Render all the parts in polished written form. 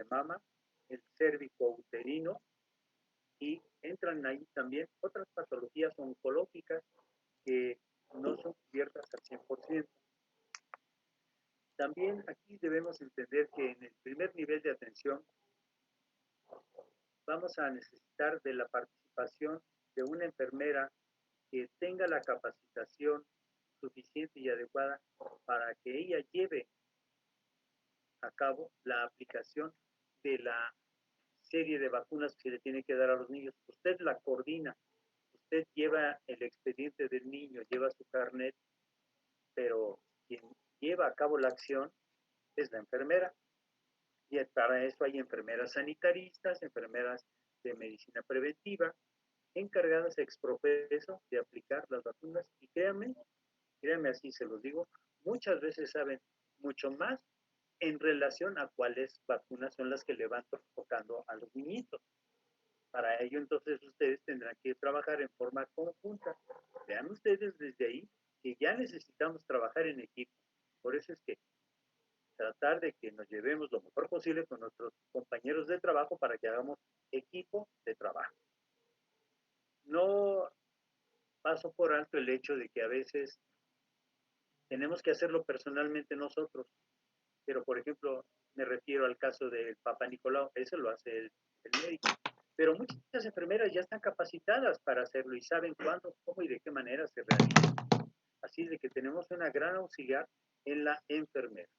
mama, el cérvico-uterino, y entran ahí también otras patologías oncológicas que no son cubiertas al 100%. También aquí debemos entender que en el primer nivel de atención vamos a necesitar de la participación de una enfermera que tenga la capacitación suficiente y adecuada para que ella lleve a cabo la aplicación de la serie de vacunas que se le tiene que dar a los niños. Usted la coordina, usted lleva el expediente del niño, lleva su carnet, pero quien lleva a cabo la acción es la enfermera. Y para eso hay enfermeras sanitaristas, enfermeras de medicina preventiva, encargadas ex profeso de aplicar las vacunas. Y créanme así se los digo, muchas veces saben mucho más en relación a cuáles vacunas son las que le van tocando a los niñitos. Para ello, entonces, ustedes tendrán que trabajar en forma conjunta. Vean ustedes desde ahí que ya necesitamos trabajar en equipo. Por eso es que tratar de que nos llevemos lo mejor posible con nuestros compañeros de trabajo para que hagamos equipo de trabajo. No paso por alto el hecho de que a veces tenemos que hacerlo personalmente nosotros, pero por ejemplo, me refiero al caso del Papa Nicolau, eso lo hace el médico, pero muchas enfermeras ya están capacitadas para hacerlo y saben cuándo, cómo y de qué manera se realiza. Así de que tenemos una gran auxiliar en la enfermera.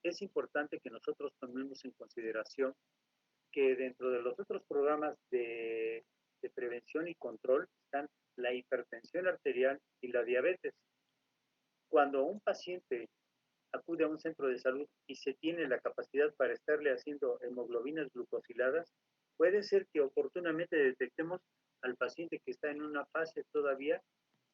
Es importante que nosotros tomemos en consideración que dentro de los otros programas de prevención y control están la hipertensión arterial y la diabetes. Cuando un paciente acude a un centro de salud y se tiene la capacidad para estarle haciendo hemoglobinas glucosiladas, puede ser que oportunamente detectemos al paciente que está en una fase todavía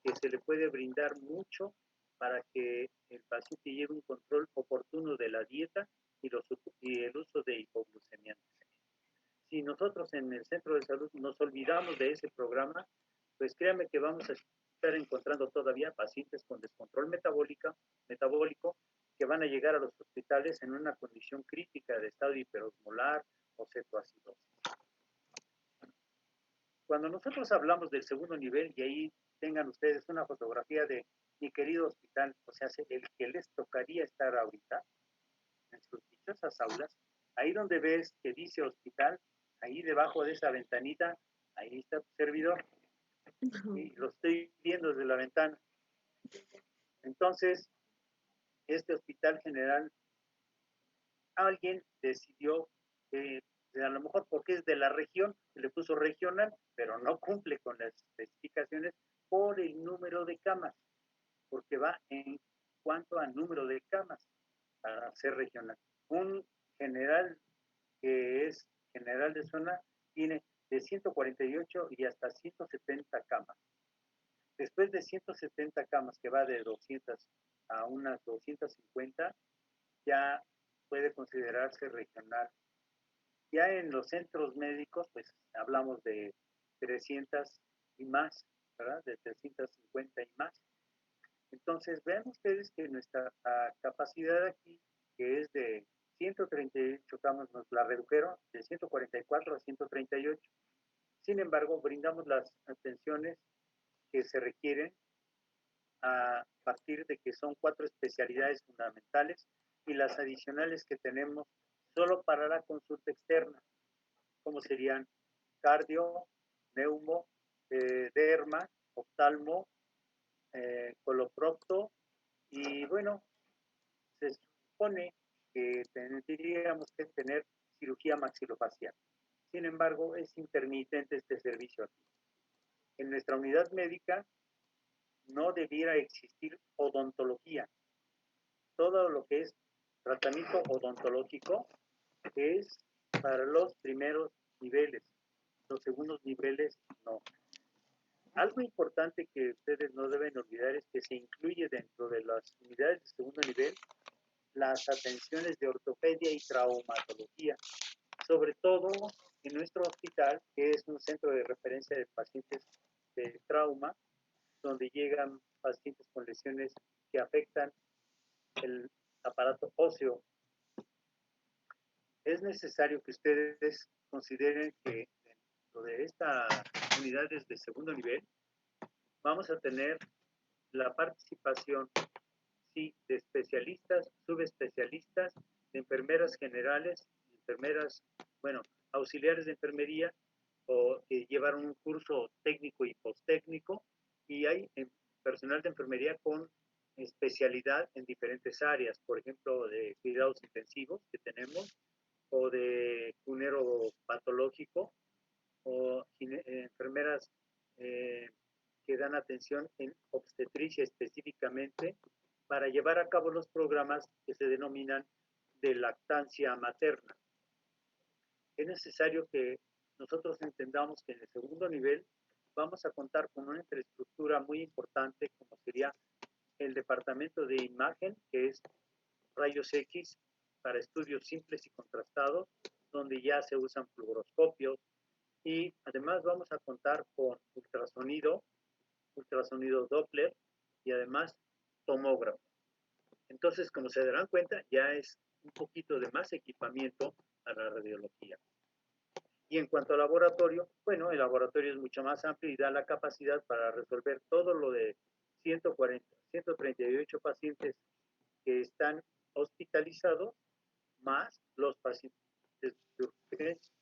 que se le puede brindar mucho para que el paciente lleve un control oportuno de la dieta y el uso de hipoglucemiantes. Si nosotros en el centro de salud nos olvidamos de ese programa, pues créanme que vamos a estar encontrando todavía pacientes con descontrol metabólico que van a llegar a los hospitales en una condición crítica de estado hiperosmolar o cetoacidosis. Cuando nosotros hablamos del segundo nivel, y ahí tengan ustedes una fotografía de mi querido hospital, o sea, el que les tocaría estar ahorita en sus dichosas aulas, ahí donde ves que dice hospital, ahí debajo de esa ventanita, ahí está tu servidor, y lo estoy viendo desde la ventana. Entonces, este hospital general, alguien decidió que a lo mejor porque es de la región, se le puso regional, pero no cumple con las especificaciones por el número de camas, porque va en cuanto al número de camas para ser regional. Un general que es general de zona tiene de 148 y hasta 170 camas. Después de 170 camas, que va de 200 a unas 250, ya puede considerarse regional. Ya en los centros médicos, pues hablamos de 300 y más, ¿verdad? De 350 y más. Entonces, vean ustedes que nuestra capacidad aquí, que es de 138 camas, nos la redujeron de 144 a 138. Sin embargo, brindamos las atenciones que se requieren a partir de que son 4 especialidades fundamentales y las adicionales que tenemos solo para la consulta externa, como serían cardio, neumo, derma, oftalmo, coloprocto y bueno, se supone que tendríamos que tener cirugía maxilofacial. Sin embargo, es intermitente este servicio aquí. En nuestra unidad médica no debiera existir odontología. Todo lo que es tratamiento odontológico es para los primeros niveles. Los segundos niveles no. Algo importante que ustedes no deben olvidar es que se incluye dentro de las unidades de segundo nivel las atenciones de ortopedia y traumatología, sobre todo en nuestro hospital, que es un centro de referencia de pacientes de trauma, donde llegan pacientes con lesiones que afectan el aparato óseo. es necesario que ustedes consideren que dentro de estas unidades de segundo nivel vamos a tener la participación, sí, de especialistas, subespecialistas, de enfermeras generales, enfermeras, bueno, auxiliares de enfermería o que llevaron un curso técnico y posttécnico, y hay personal de enfermería con especialidad en diferentes áreas, por ejemplo, de cuidados intensivos que tenemos, o de cunero patológico, o enfermeras eh, que dan atención en obstetricia específicamente para llevar a cabo los programas que se denominan de lactancia materna. Es necesario que nosotros entendamos que en el segundo nivel vamos a contar con una infraestructura muy importante como sería el departamento de imagen, que es rayos X para estudios simples y contrastados, donde ya se usan fluoroscopios, y además vamos a contar con ultrasonido, ultrasonido Doppler y además tomógrafo. Entonces, como se darán cuenta, ya es un poquito de más equipamiento a la radiología. Y en cuanto al laboratorio, bueno, el laboratorio es mucho más amplio y da la capacidad para resolver todo lo de 140, 138 pacientes que están hospitalizados, más los pacientes de urgencia.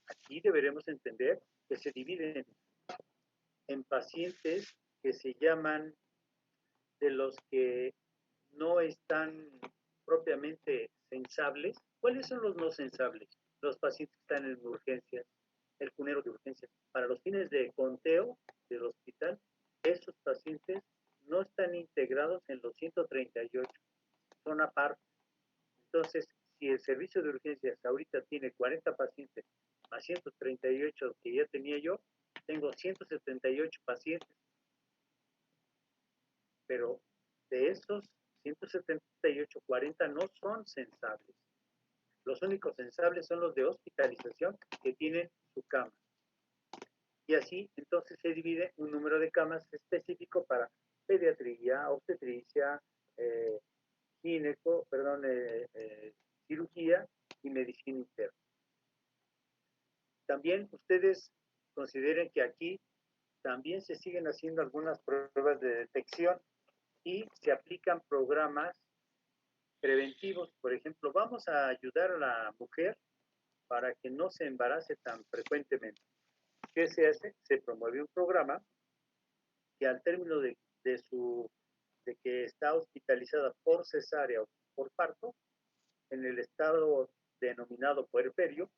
Aquí deberemos entender que se dividen en pacientes que se llaman de los que no están propiamente sensables. ¿Cuáles son los no sensables? Los pacientes que están en urgencias, el cunero de urgencias. Para los fines de conteo del hospital, esos pacientes no están integrados en los 138, son aparte. Entonces, si el servicio de urgencias ahorita tiene 40 pacientes más 138 que ya tenía yo, tengo 178 pacientes, pero de esos 178, 40 no son sensables. Los únicos sensables son los de hospitalización que tienen su cama. Y así, entonces, se divide un número de camas específico para pediatría, obstetricia, gineco, perdón, cirugía y medicina interna. También ustedes consideren que aquí también se siguen haciendo algunas pruebas de detección y se aplican programas preventivos. Por ejemplo, vamos a ayudar a la mujer para que no se embarace tan frecuentemente. ¿Qué se hace? Se promueve un programa que al término de que está hospitalizada por cesárea o por parto, en el estado denominado puerperio,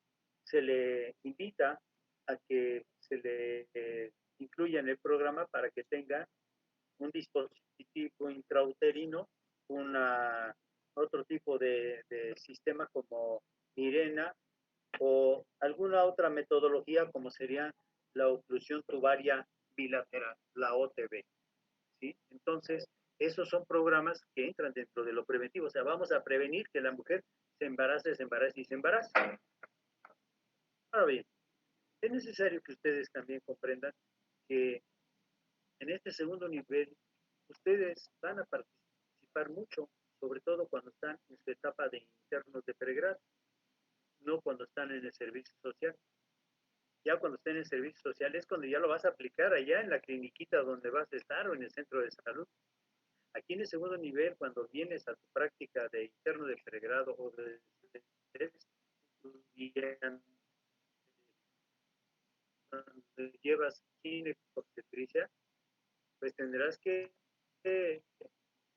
se le invita a que se le incluya en el programa para que tenga un dispositivo intrauterino, otro tipo de sistema como Mirena o alguna otra metodología como sería la oclusión tubaria bilateral, la OTB. ¿Sí? Entonces, esos son programas que entran dentro de lo preventivo. O sea, vamos a prevenir que la mujer se embarace, se embarace y se embarace. Ahora bien, es necesario que ustedes también comprendan que en este segundo nivel ustedes van a participar mucho, sobre todo cuando están en su etapa de internos de pregrado, no cuando están en el servicio social. Ya cuando estén en el servicio social es cuando ya lo vas a aplicar allá en la cliniquita donde vas a estar o en el centro de salud. Aquí en el segundo nivel, cuando vienes a tu práctica de interno de pregrado o de estudiante, donde llevas ginecobstetricia, pues tendrás que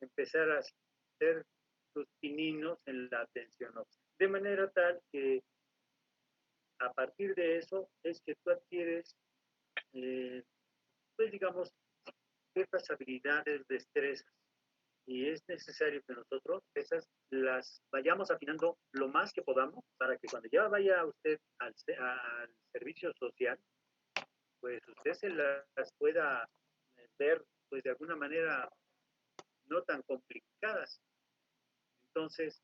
empezar a hacer tus pininos en la atención obstétrica. De manera tal que a partir de eso es que tú adquieres, pues digamos, ciertas habilidades, destrezas. Y es necesario que nosotros esas las vayamos afinando lo más que podamos para que cuando ya vaya usted al servicio social, pues usted se las pueda ver pues de alguna manera no tan complicadas. Entonces,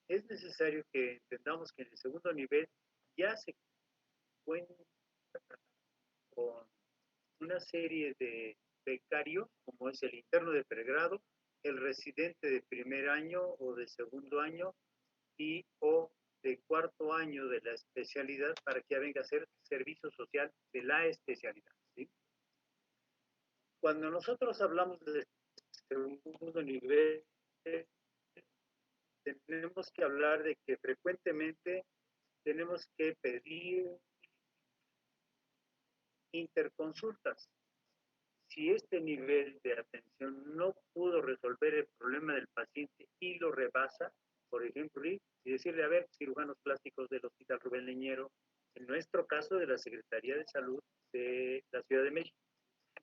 es necesario que entendamos que en el segundo nivel ya se cuenta con una serie de becarios, como es el interno de pregrado, el residente de primer año o de segundo año y o de cuarto año de la especialidad para que ya venga a hacer servicio social de la especialidad, ¿sí? Cuando nosotros hablamos de segundo nivel, tenemos que hablar de que frecuentemente tenemos que pedir interconsultas. Si este nivel de atención no pudo resolver el problema del paciente y lo rebasa, por ejemplo, y decirle, a ver, cirujanos plásticos del Hospital Rubén Leñero, en nuestro caso de la Secretaría de Salud de la Ciudad de México,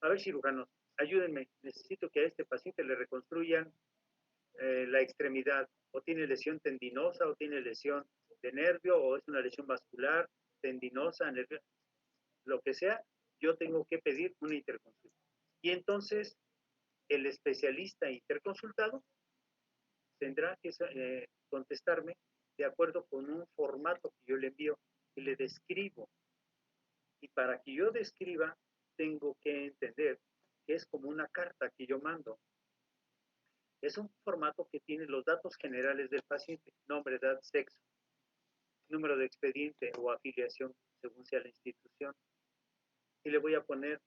a ver, cirujanos, ayúdenme, necesito que a este paciente le reconstruyan la extremidad, o tiene lesión tendinosa, o tiene lesión de nervio, o es una lesión vascular, tendinosa, nervio, lo que sea, yo tengo que pedir una interconsulta. Y entonces el especialista interconsultado tendrá que contestarme de acuerdo con un formato que yo le envío, que le describo. Y para que yo describa, tengo que entender que es como una carta que yo mando. Es un formato que tiene los datos generales del paciente, nombre, edad, sexo, número de expediente o afiliación según sea la institución. Y le voy a poner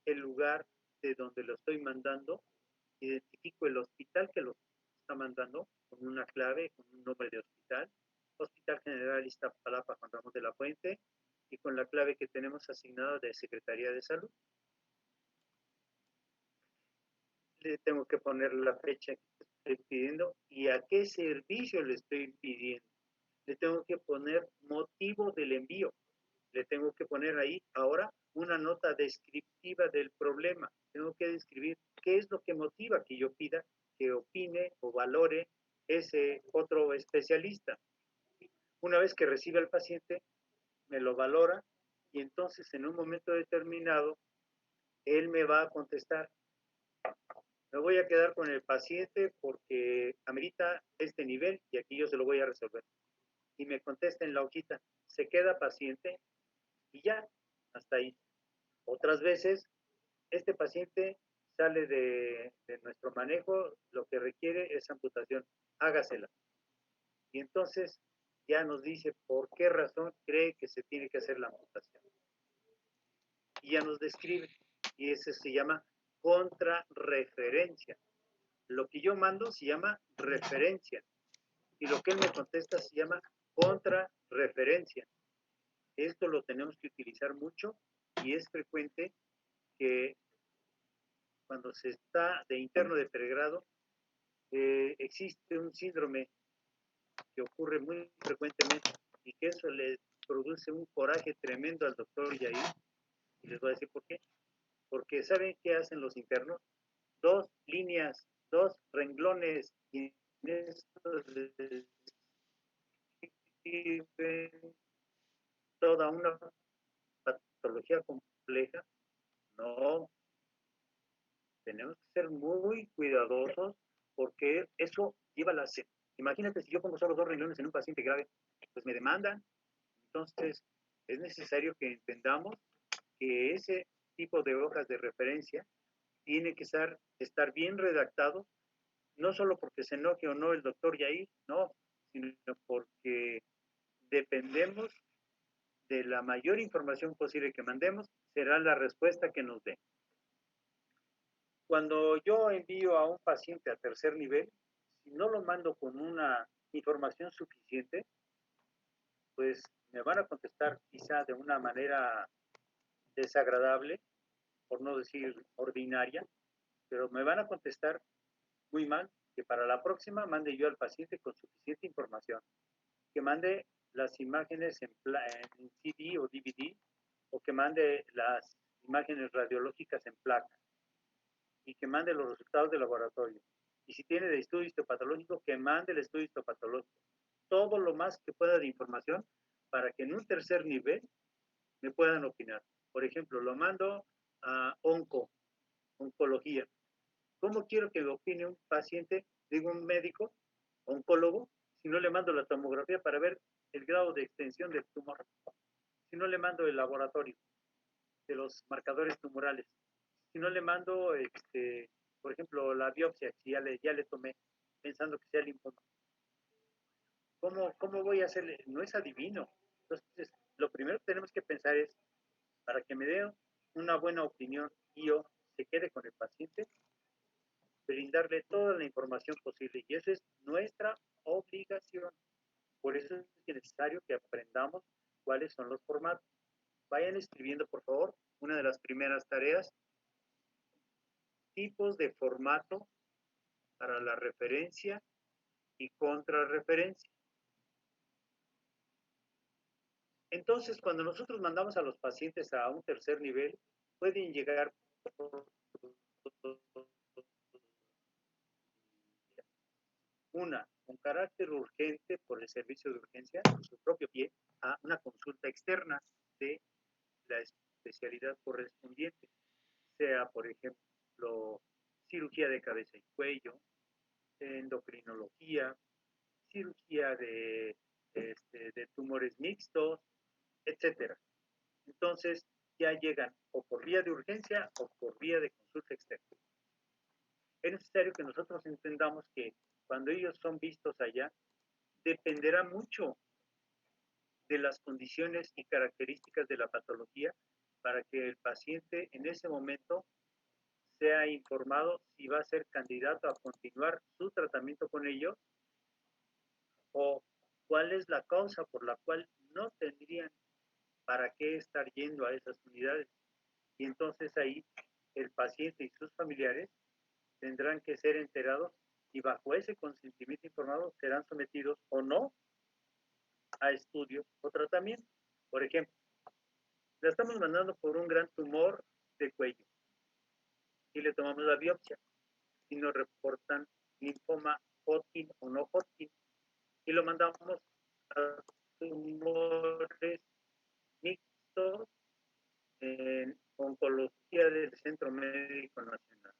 el lugar de donde lo estoy mandando, identifico el hospital que lo está mandando con una clave, con un nombre de hospital, Hospital General Iztapalapa Juan Ramón de la Fuente, y con la clave que tenemos asignada de Secretaría de Salud. Le tengo que poner la fecha que estoy pidiendo y a qué servicio le estoy pidiendo. Le tengo que poner motivo del envío. Le tengo que poner ahí ahora una nota descriptiva del problema. Tengo que describir qué es lo que motiva que yo pida que opine o valore ese otro especialista. Una vez que recibe al paciente, me lo valora y entonces en un momento determinado, él me va a contestar, me voy a quedar con el paciente porque amerita este nivel y aquí yo se lo voy a resolver. Y me contesta en la hojita, se queda paciente y ya, hasta ahí. Otras veces, este paciente sale de nuestro manejo, lo que requiere es amputación, hágasela. Y entonces ya nos dice por qué razón cree que se tiene que hacer la amputación. Y ya nos describe. Y ese se llama contrarreferencia. Lo que yo mando se llama referencia. Y lo que él me contesta se llama contrarreferencia. Esto lo tenemos que utilizar mucho y es frecuente que cuando se está de interno de pregrado, existe un síndrome que ocurre muy frecuentemente y que eso le produce un coraje tremendo al doctor Yair. Y les voy a decir por qué. Porque ¿saben qué hacen los internos? Dos líneas, dos renglones, y estos describen toda una patología compleja. No, tenemos que ser muy cuidadosos porque eso lleva a la... Imagínate si yo pongo solo dos renglones en un paciente grave, pues me demandan. Entonces, es necesario que entendamos que ese tipo de hojas de referencia tiene que estar bien redactado, no solo porque se enoje o no el doctor Yair, no, sino porque dependemos de la mayor información posible que mandemos, será la respuesta que nos dé. Cuando yo envío a un paciente a tercer nivel, si no lo mando con una información suficiente, pues me van a contestar quizá de una manera desagradable, por no decir ordinaria, pero me van a contestar muy mal, que para la próxima mande yo al paciente con suficiente información, que mande las imágenes en CD o DVD, o que mande las imágenes radiológicas en placa, y que mande los resultados de laboratorio. Y si tiene de estudio histopatológico, que mande el estudio histopatológico. Todo lo más que pueda de información para que en un tercer nivel me puedan opinar. Por ejemplo, lo mando a oncología. ¿Cómo quiero que lo opine un paciente, digo un médico, oncólogo, si no le mando la tomografía para ver el grado de extensión del tumor? Si no le mando el laboratorio de los marcadores tumorales, si no le mando, por ejemplo, la biopsia, si ya le tomé, pensando que sea linfoma. ¿Cómo voy a hacerle? No es adivino. Entonces, lo primero que tenemos que pensar es, para que me dé una buena opinión y yo se quede con el paciente, brindarle toda la información posible. Y esa es nuestra obligación. Por eso es necesario que aprendamos cuáles son los formatos. Vayan escribiendo, por favor, una de las primeras tareas, tipos de formato para la referencia y contrarreferencia. Entonces, cuando nosotros mandamos a los pacientes a un tercer nivel, pueden llegar una con carácter urgente por el servicio de urgencia, por su propio pie, a una consulta externa de la especialidad correspondiente, sea, por ejemplo, cirugía de cabeza y cuello, endocrinología, cirugía de tumores mixtos, etcétera. Entonces, ya llegan o por vía de urgencia o por vía de consulta externa. Es necesario que nosotros entendamos que cuando ellos son vistos allá, dependerá mucho de las condiciones y características de la patología para que el paciente en ese momento sea informado si va a ser candidato a continuar su tratamiento con ellos o cuál es la causa por la cual no tendrían para qué estar yendo a esas unidades. Y entonces ahí el paciente y sus familiares tendrán que ser enterados y bajo ese consentimiento informado serán sometidos o no a estudio o tratamiento. Por ejemplo, la estamos mandando por un gran tumor de cuello y le tomamos la biopsia y nos reportan linfoma Hodgkin o no Hodgkin y lo mandamos a tumores mixtos en oncología del Centro Médico Nacional.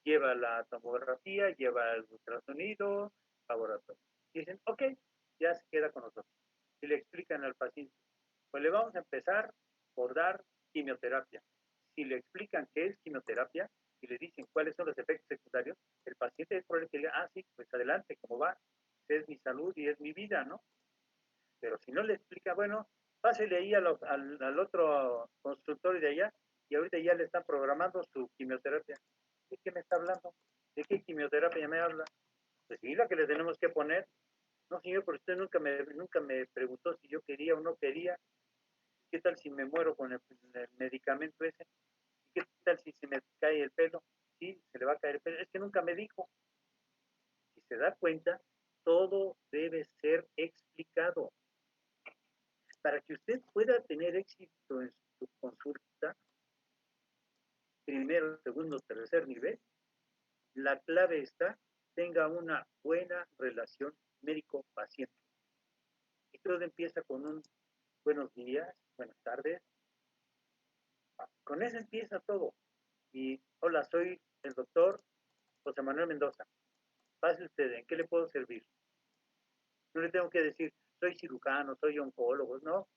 Lleva la tomografía, lleva el ultrasonido, laboratorio. Y dicen, ok, ya se queda con nosotros. Y le explican al paciente, pues le vamos a empezar por dar quimioterapia. Si le explican qué es quimioterapia y le dicen cuáles son los efectos secundarios, el paciente es probable que diga, ah, sí, pues adelante, ¿cómo va? Es mi salud y es mi vida, ¿no? Pero si no le explica, bueno, pásele ahí al otro consultorio de allá y ahorita ya le están programando su quimioterapia. ¿De qué me está hablando? ¿De qué quimioterapia me habla? Pues sí, la que le tenemos que poner. No, señor, pero usted nunca me preguntó si yo quería o no quería. ¿Qué tal si me muero con el medicamento ese? ¿Y qué tal si se me cae el pelo? Sí, se le va a caer el pelo. Es que nunca me dijo. Si se da cuenta, todo debe ser explicado. Para que usted pueda tener éxito en su consulta, primero, segundo, tercer nivel, la clave está, tenga una buena relación médico-paciente. Y todo empieza con un buenos días, buenas tardes. Con eso empieza todo. Y hola, soy el doctor José Manuel Mendoza. Pase usted, ¿en qué le puedo servir? No le tengo que decir, soy cirujano, soy oncólogo, no,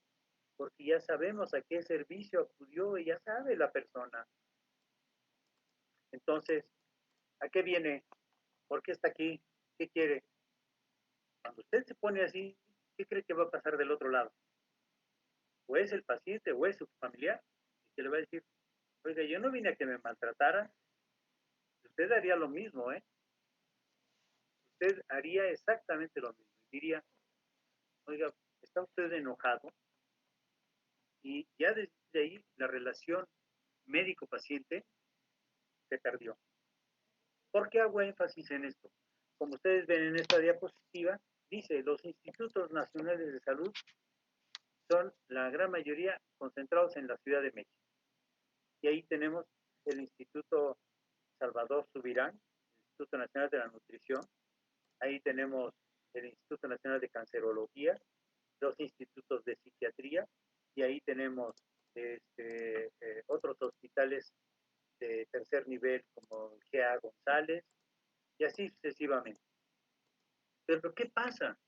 porque ya sabemos a qué servicio acudió y ya sabe la persona. Entonces, ¿a qué viene? ¿Por qué está aquí? ¿Qué quiere? Cuando usted se pone así, ¿qué cree que va a pasar del otro lado? O es el paciente o es su familiar, que le va a decir, oiga, yo no vine a que me maltratara, usted haría lo mismo, ¿eh? Usted haría exactamente lo mismo. Diría, oiga, está usted enojado y ya desde ahí la relación médico-paciente se perdió. ¿Por qué hago énfasis en esto? Como ustedes ven en esta diapositiva, dice, los institutos nacionales de salud son la gran mayoría concentrados en la Ciudad de México. Y ahí tenemos el Instituto Salvador Subirán, el Instituto Nacional de la Nutrición, ahí tenemos el Instituto Nacional de Cancerología, los institutos de psiquiatría, y ahí tenemos otros hospitales de tercer nivel como GA González, y así sucesivamente. Pero ¿qué pasa?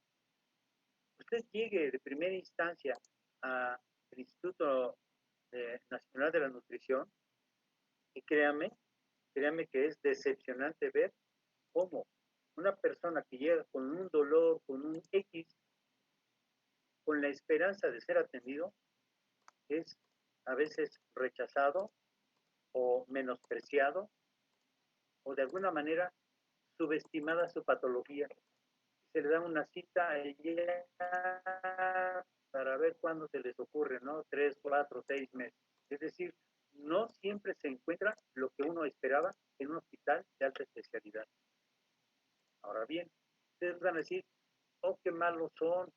Usted llegue de primera instancia al Instituto Nacional de la Nutrición y créame que es decepcionante ver cómo una persona que llega con un dolor, con un X, con la esperanza de ser atendido, es a veces rechazado o menospreciado o de alguna manera subestimada su patología. Se le da una cita a ella para ver cuándo se les ocurre, ¿no? 3, 4, 6 meses. Es decir, no siempre se encuentra lo que uno esperaba en un hospital de alta especialidad. Ahora bien, ustedes van a decir, oh, qué malos son,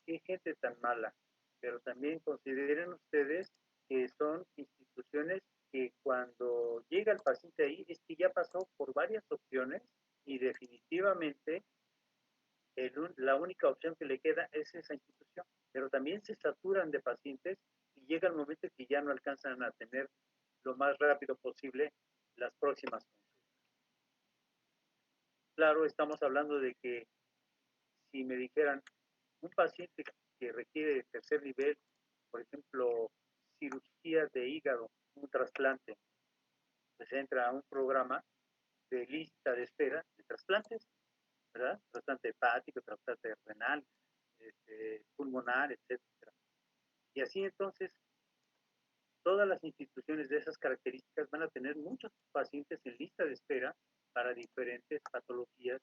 qué gente tan mala. Pero también consideren ustedes que son instituciones que cuando llega el paciente ahí es que ya pasó por varias opciones y definitivamente la única opción que le queda es esa institución. Pero también se saturan de pacientes y llega el momento que ya no alcanzan a tener lo más rápido posible las próximas consultas. Claro, estamos hablando de que si me dijeran un paciente que requiere de tercer nivel, por ejemplo, cirugía de hígado, un trasplante, pues entra a un programa de lista de espera de trasplantes, ¿verdad? Trasplante hepático, trasplante renal, pulmonar, etcétera. Y así entonces, todas las instituciones de esas características van a tener muchos pacientes en lista de espera para diferentes patologías,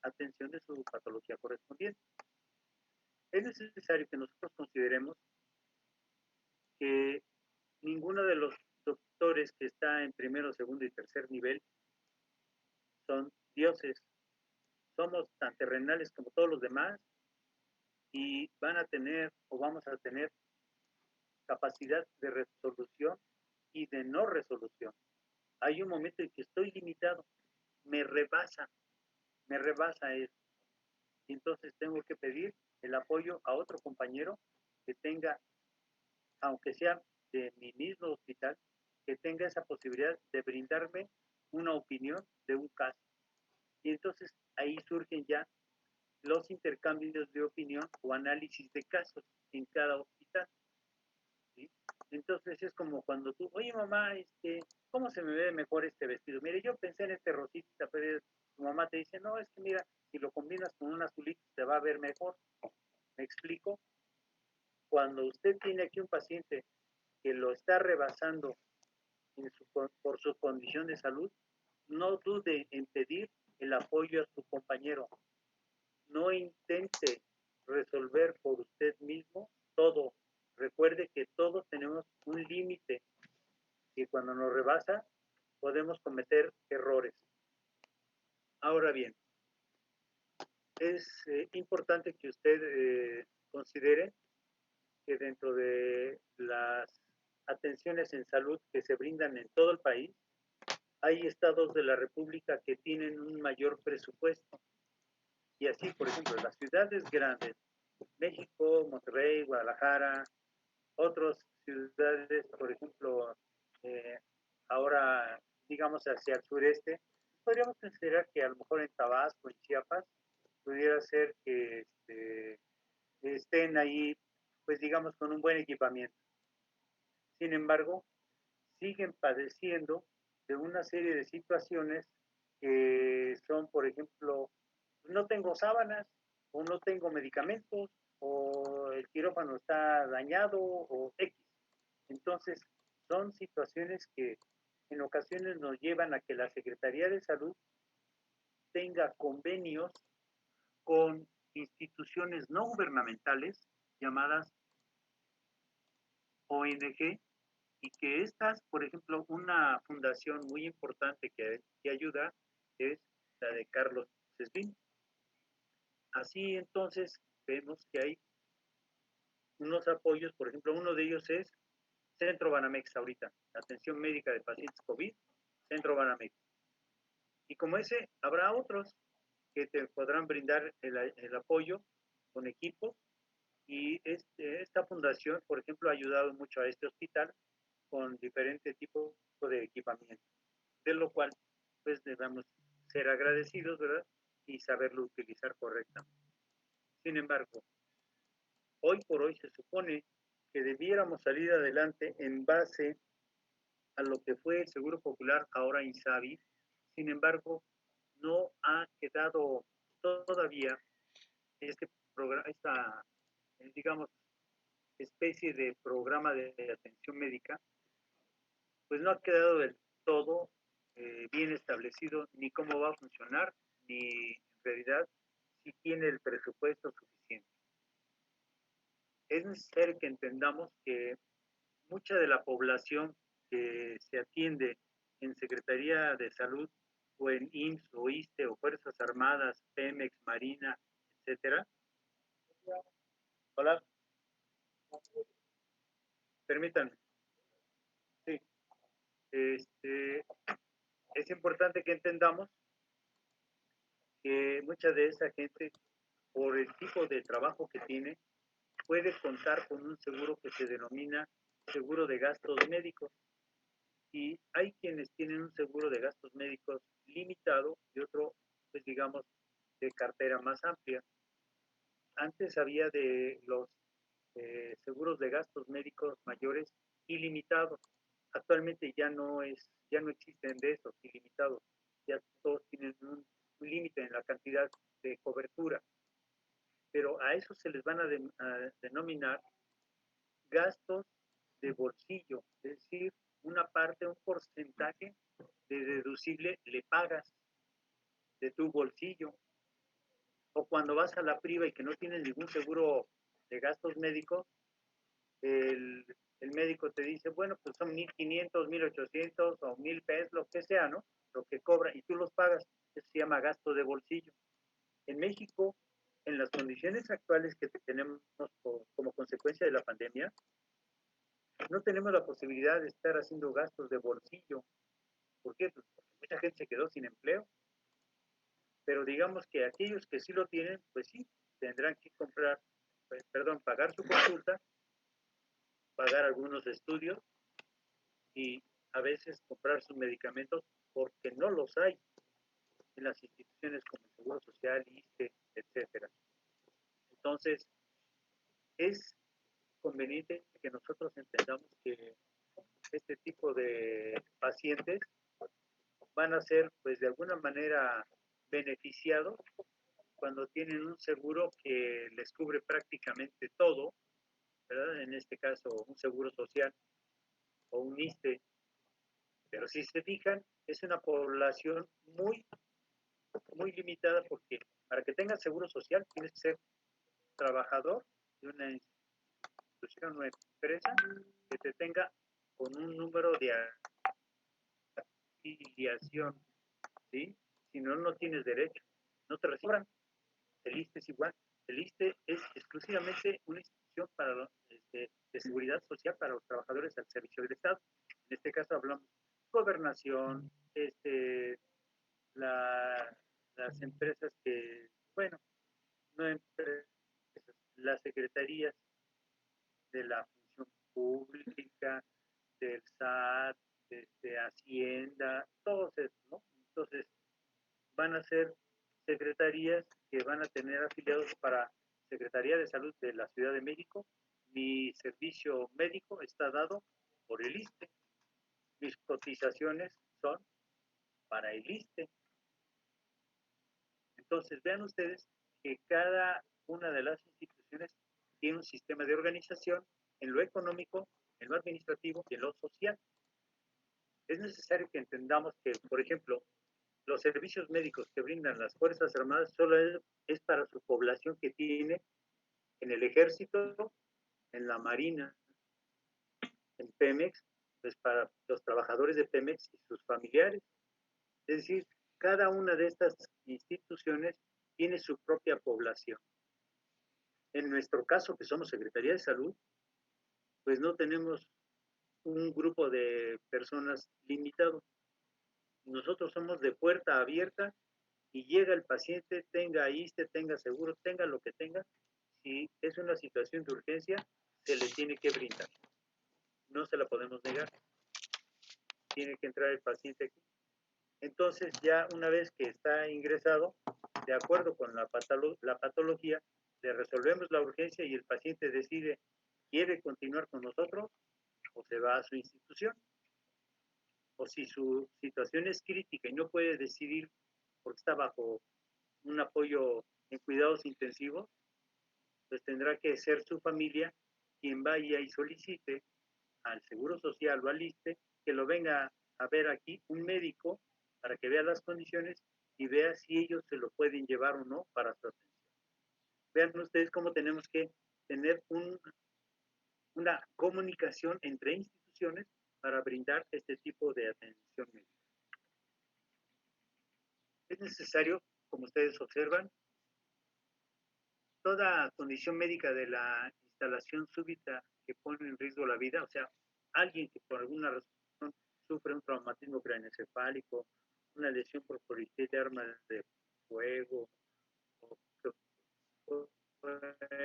atención de su patología correspondiente. Es necesario que nosotros consideremos que ninguno de los doctores que está en primero, segundo y tercer nivel son dioses. Somos tan terrenales como todos los demás y van a tener o vamos a tener capacidad de resolución y de no resolución. Hay un momento en que estoy limitado, me rebasa eso. Y entonces tengo que pedir el apoyo a otro compañero que tenga, aunque sea de mi mismo hospital, que tenga esa posibilidad de brindarme una opinión de un caso. Y entonces ahí surgen ya los intercambios de opinión o análisis de casos en cada hospital. ¿Sí? Entonces es como cuando tú, oye mamá, ¿cómo se me ve mejor este vestido? Mire, yo pensé en este rosita, pero tu mamá te dice, no, es que mira, si lo combinas con un azulito te va a ver mejor. ¿Me explico? Cuando usted tiene aquí un paciente que lo está rebasando por su condición de salud, no dude en pedir el apoyo a su compañero. No intente resolver por usted mismo todo. Recuerde que todos tenemos un límite y cuando nos rebasa podemos cometer errores. Ahora bien, es importante que usted considere que dentro de las atenciones en salud que se brindan en todo el país, hay estados de la República que tienen un mayor presupuesto. Y así, por ejemplo, las ciudades grandes, México, Monterrey, Guadalajara, otras ciudades, por ejemplo, eh, ahora, digamos, hacia el sureste, podríamos considerar que a lo mejor en Tabasco, en Chiapas, pudiera ser que estén ahí, pues digamos, con un buen equipamiento. Sin embargo, siguen padeciendo de una serie de situaciones que son, por ejemplo, no tengo sábanas o no tengo medicamentos o el quirófano está dañado o X. Entonces, son situaciones que en ocasiones nos llevan a que la Secretaría de Salud tenga convenios con instituciones no gubernamentales llamadas ONG y que estas, por ejemplo, una fundación muy importante que ayuda es la de Carlos Slim. Así entonces vemos que hay unos apoyos, por ejemplo, uno de ellos es Centro Banamex ahorita, atención médica de pacientes COVID, Centro Banamex. Y como ese, habrá otros que te podrán brindar el apoyo con equipos y esta fundación, por ejemplo, ha ayudado mucho a este hospital con diferentes tipos de equipamiento, de lo cual pues debemos ser agradecidos, ¿verdad? Y saberlo utilizar correctamente. Sin embargo, hoy por hoy se supone que debiéramos salir adelante en base a lo que fue el Seguro Popular, ahora INSABI. Sin embargo, no ha quedado todavía este digamos, especie de programa de atención médica, pues no ha quedado del todo bien establecido ni cómo va a funcionar, ni en realidad si tiene el presupuesto suficiente. Es necesario que entendamos que mucha de la población que se atiende en Secretaría de Salud o en IMSS o ISSSTE o Fuerzas Armadas, Pemex, Marina, etcétera. Hola, permítanme. Sí, es importante que entendamos que mucha de esa gente, por el tipo de trabajo que tiene, puede contar con un seguro que se denomina seguro de gastos médicos. Y hay quienes tienen un seguro de gastos médicos limitado y otro, pues digamos, de cartera más amplia. Antes había de los seguros de gastos médicos mayores ilimitados. Actualmente ya no existen de esos ilimitados. Ya todos tienen un límite en la cantidad de cobertura. Pero a eso se les van a denominar gastos de bolsillo, es decir, una parte, un porcentaje de deducible le pagas de tu bolsillo. O cuando vas a la priva y que no tienes ningún seguro de gastos médicos, el, el médico te dice, bueno, pues son 1,500, 1,800 o 1,000 pesos, lo que sea, ¿no? Lo que cobra y tú los pagas. Eso se llama gasto de bolsillo. En México, en las condiciones actuales que tenemos como consecuencia de la pandemia, no tenemos la posibilidad de estar haciendo gastos de bolsillo. ¿Por qué? Pues porque mucha gente se quedó sin empleo. Pero digamos que aquellos que sí lo tienen, pues sí, tendrán que pagar su consulta, pagar algunos estudios y a veces comprar sus medicamentos porque no los hay en las instituciones como el Seguro Social, ISSSTE, etcétera. Entonces, es conveniente que nosotros entendamos que este tipo de pacientes van a ser, pues, de alguna manera beneficiados cuando tienen un seguro que les cubre prácticamente todo, ¿verdad? En este caso, un seguro social o un ISSSTE. Pero si se fijan, es una población muy limitada porque para que tengas seguro social tienes que ser trabajador de una institución o empresa que te tenga con un número de afiliación, ¿sí? Si no, no tienes derecho, no te reciban. El ISSSTE es igual. El ISSSTE es exclusivamente una institución de seguridad social para los trabajadores al servicio del Estado. En este caso hablamos gobernación, la, las empresas que, bueno, no empresas, las secretarías de la función pública, del SAT, de Hacienda, todos estos, ¿no? Entonces, van a ser secretarías que van a tener afiliados para Secretaría de Salud de la Ciudad de México. Mi servicio médico está dado por el ISSSTE. Mis cotizaciones son para el ISSSTE. Entonces, vean ustedes que cada una de las instituciones tiene un sistema de organización en lo económico, en lo administrativo y en lo social. Es necesario que entendamos que, por ejemplo, los servicios médicos que brindan las Fuerzas Armadas solo es para su población que tiene en el Ejército, en la Marina, en Pemex, pues para los trabajadores de Pemex y sus familiares. Es decir, cada una de estas instituciones tiene su propia población. En nuestro caso, que somos Secretaría de Salud, pues no tenemos un grupo de personas limitado. Nosotros somos de puerta abierta y llega el paciente, tenga ISSSTE, tenga seguro, tenga lo que tenga, si es una situación de urgencia, se le tiene que brindar. No se la podemos negar. Tiene que entrar el paciente aquí. Entonces, ya una vez que está ingresado, de acuerdo con la patología, le resolvemos la urgencia y el paciente decide, ¿quiere continuar con nosotros o se va a su institución? O si su situación es crítica y no puede decidir porque está bajo un apoyo en cuidados intensivos, tendrá que ser su familia quien vaya y solicite al Seguro Social o al ISSSTE que lo venga a ver aquí un médico para que vea las condiciones y vea si ellos se lo pueden llevar o no para su atención. Vean ustedes cómo tenemos que tener una comunicación entre instituciones para brindar este tipo de atención médica. Es necesario, como ustedes observan, toda condición médica de la instalación súbita que pone en riesgo la vida, o sea, alguien que por alguna razón sufre un traumatismo craneoencefálico, una lesión por policía de armas de fuego, o que fue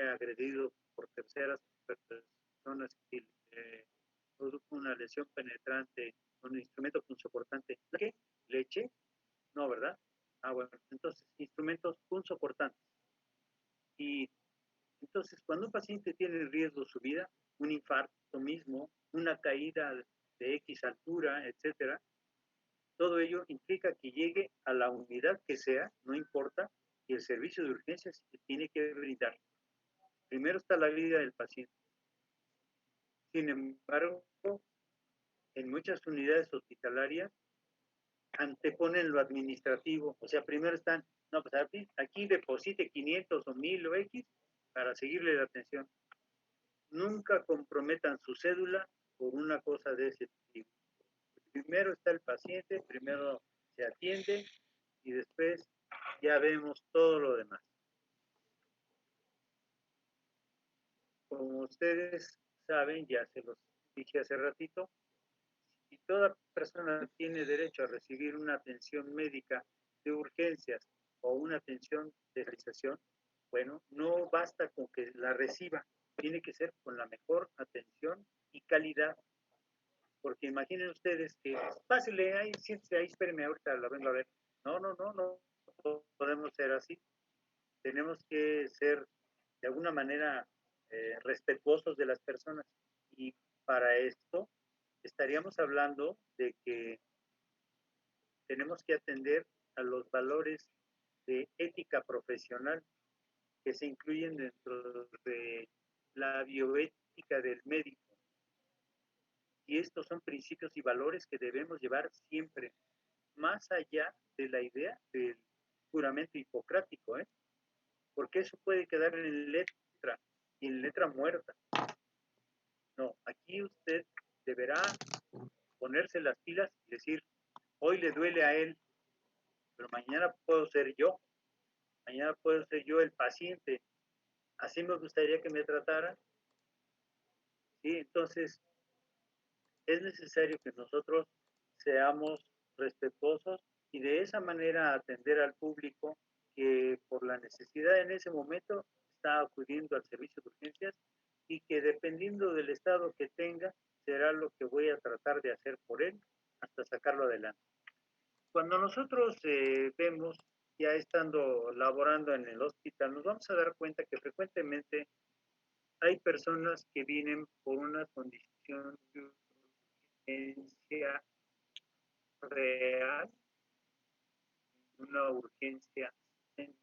agredido por terceras personas que produjo una lesión penetrante con un instrumento punzocortante. ¿Qué? ¿Leche? No, ¿verdad? Ah, bueno, entonces, instrumentos punzocortantes. Y entonces, cuando un paciente tiene en riesgo su vida, un infarto mismo, una caída de X altura, etcétera, todo ello implica que llegue a la unidad que sea, no importa, y el servicio de urgencias se tiene que brindar. Primero está la vida del paciente. Sin embargo, en muchas unidades hospitalarias anteponen lo administrativo, o sea, primero están, no, pues aquí deposite 500 o 1000 o X para seguirle la atención. Nunca comprometan su cédula por una cosa de ese tipo. Primero está el paciente, primero se atiende y después ya vemos todo lo demás. Como ustedes saben, ya se los dije hace ratito, si toda persona tiene derecho a recibir una atención médica de urgencias o una atención de realización, bueno, no basta con que la reciba, tiene que ser con la mejor atención y calidad. Porque imaginen ustedes que, pásele ahí, siéntese ahí, espérenme, ahorita la vengo a ver. No, no, no, no, no podemos ser así. Tenemos que ser de alguna manera respetuosos de las personas. Y para esto estaríamos hablando de que tenemos que atender a los valores de ética profesional que se incluyen dentro de la bioética del médico. Y estos son principios y valores que debemos llevar siempre, más allá de la idea del juramento hipocrático, ¿eh? Porque eso puede quedar en letra y en letra muerta. No, aquí usted deberá ponerse las pilas y decir, hoy le duele a él, pero mañana puedo ser yo, mañana puedo ser yo el paciente, así me gustaría que me trataran. ¿Sí? Entonces, es necesario que nosotros seamos respetuosos y de esa manera atender al público que por la necesidad en ese momento está acudiendo al servicio de urgencias y que dependiendo del estado que tenga, será lo que voy a tratar de hacer por él hasta sacarlo adelante. Cuando nosotros vemos, ya estando laborando en el hospital, nos vamos a dar cuenta que frecuentemente hay personas que vienen por una condición de urgencia real, una urgencia sentida.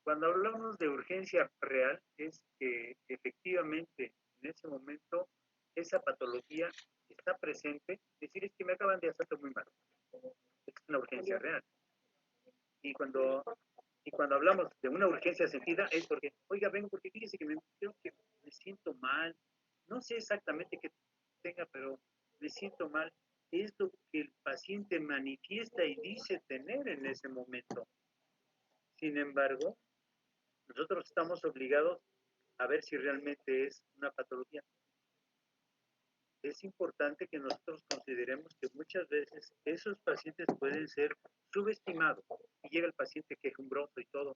Cuando hablamos de urgencia real, es que efectivamente en ese momento esa patología está presente, es decir, es que me acaban de hacer muy mal. Es una urgencia real. Y cuando hablamos de una urgencia sentida es porque, oiga, vengo porque fíjese que creo que me siento mal, no sé exactamente qué tenga, pero me siento mal. Es lo que el paciente manifiesta y dice tener en ese momento. Sin embargo, nosotros estamos obligados a ver si realmente es una patología. Es importante que nosotros consideremos que muchas veces esos pacientes pueden ser subestimados. Y llega el paciente quejumbroso y todo.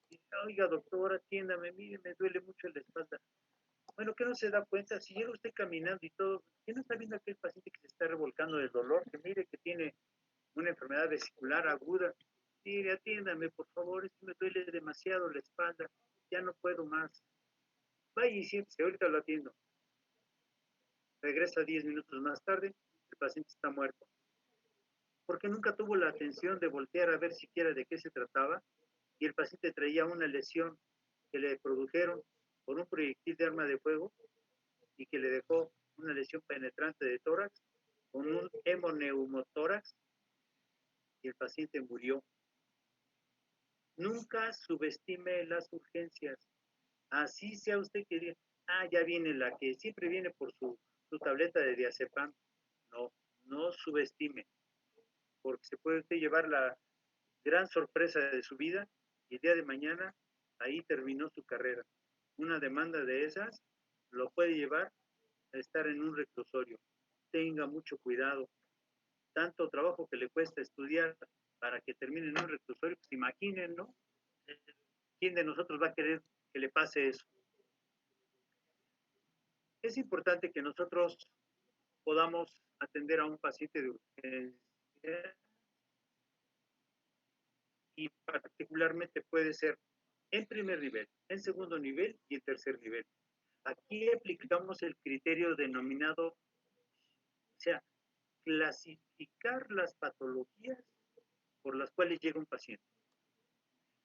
Y, oiga, doctor, atiéndame, mire, me duele mucho la espalda. Bueno, ¿qué no se da cuenta? Si llega usted caminando y todo, ¿qué no está viendo aquel paciente que se está revolcando del dolor? Que mire que tiene una enfermedad vesicular aguda. Mire, atiéndame, por favor, es que me duele demasiado la espalda, ya no puedo más. Vaya y siéntese, ahorita lo atiendo. Regresa 10 minutos más tarde, el paciente está muerto. porque nunca tuvo la atención de voltear a ver siquiera de qué se trataba, y el paciente traía una lesión que le produjeron por un proyectil de arma de fuego y que le dejó una lesión penetrante de tórax con un hemoneumotórax y el paciente murió. Nunca subestime las urgencias. Así sea usted que diga, ya viene la que siempre viene por su tableta de diazepam. No, no subestime, porque se puede usted llevar la gran sorpresa de su vida y el día de mañana ahí terminó su carrera. Una demanda de esas lo puede llevar a estar en un reclusorio. Tenga mucho cuidado. Tanto trabajo que le cuesta estudiar para que termine en un reclusorio, pues imaginen, ¿no? ¿Quién de nosotros va a querer que le pase eso? Es importante que nosotros podamos atender a un paciente de urgencia y particularmente puede ser en primer nivel, en segundo nivel y en tercer nivel. Aquí aplicamos el criterio denominado, o sea, clasificar las patologías por las cuales llega un paciente.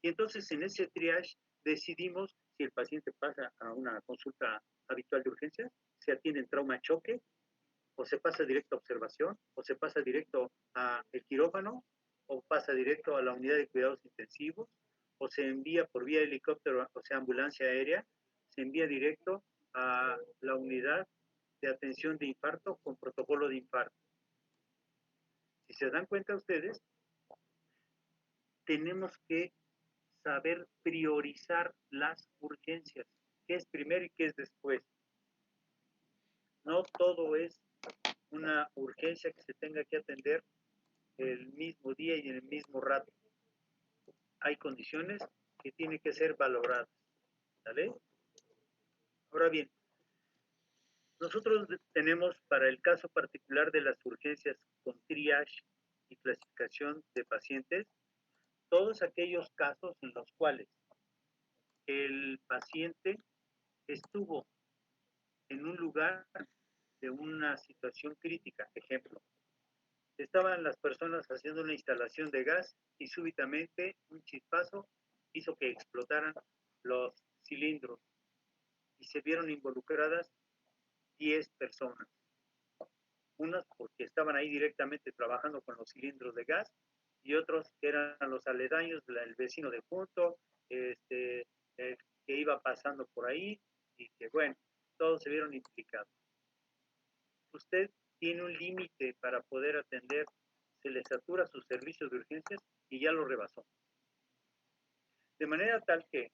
Y entonces en ese triage decidimos si el paciente pasa a una consulta habitual de urgencias, se atiende en trauma choque, o se pasa directo a observación, o se pasa directo a el quirófano, o pasa directo a la unidad de cuidados intensivos, o se envía por vía helicóptero, o sea, ambulancia aérea, se envía directo a la unidad de atención de infarto con protocolo de infarto. Si se dan cuenta ustedes, tenemos que saber priorizar las urgencias, qué es primero y qué es después. No todo es una urgencia que se tenga que atender el mismo día y en el mismo rato. Hay condiciones que tienen que ser valoradas. ¿Vale? Ahora bien, nosotros tenemos para el caso particular de las urgencias con triage y clasificación de pacientes, todos aquellos casos en los cuales el paciente estuvo en un lugar de una situación crítica. Ejemplo, estaban las personas haciendo una instalación de gas y súbitamente un chispazo hizo que explotaran los cilindros y se vieron involucradas 10 personas. Unas porque estaban ahí directamente trabajando con los cilindros de gas y otros que eran los aledaños, el vecino de junto, que iba pasando por ahí y que bueno, todos se vieron implicados. Usted tiene un límite para poder atender, se le satura sus servicios de urgencias y ya lo rebasó. De manera tal que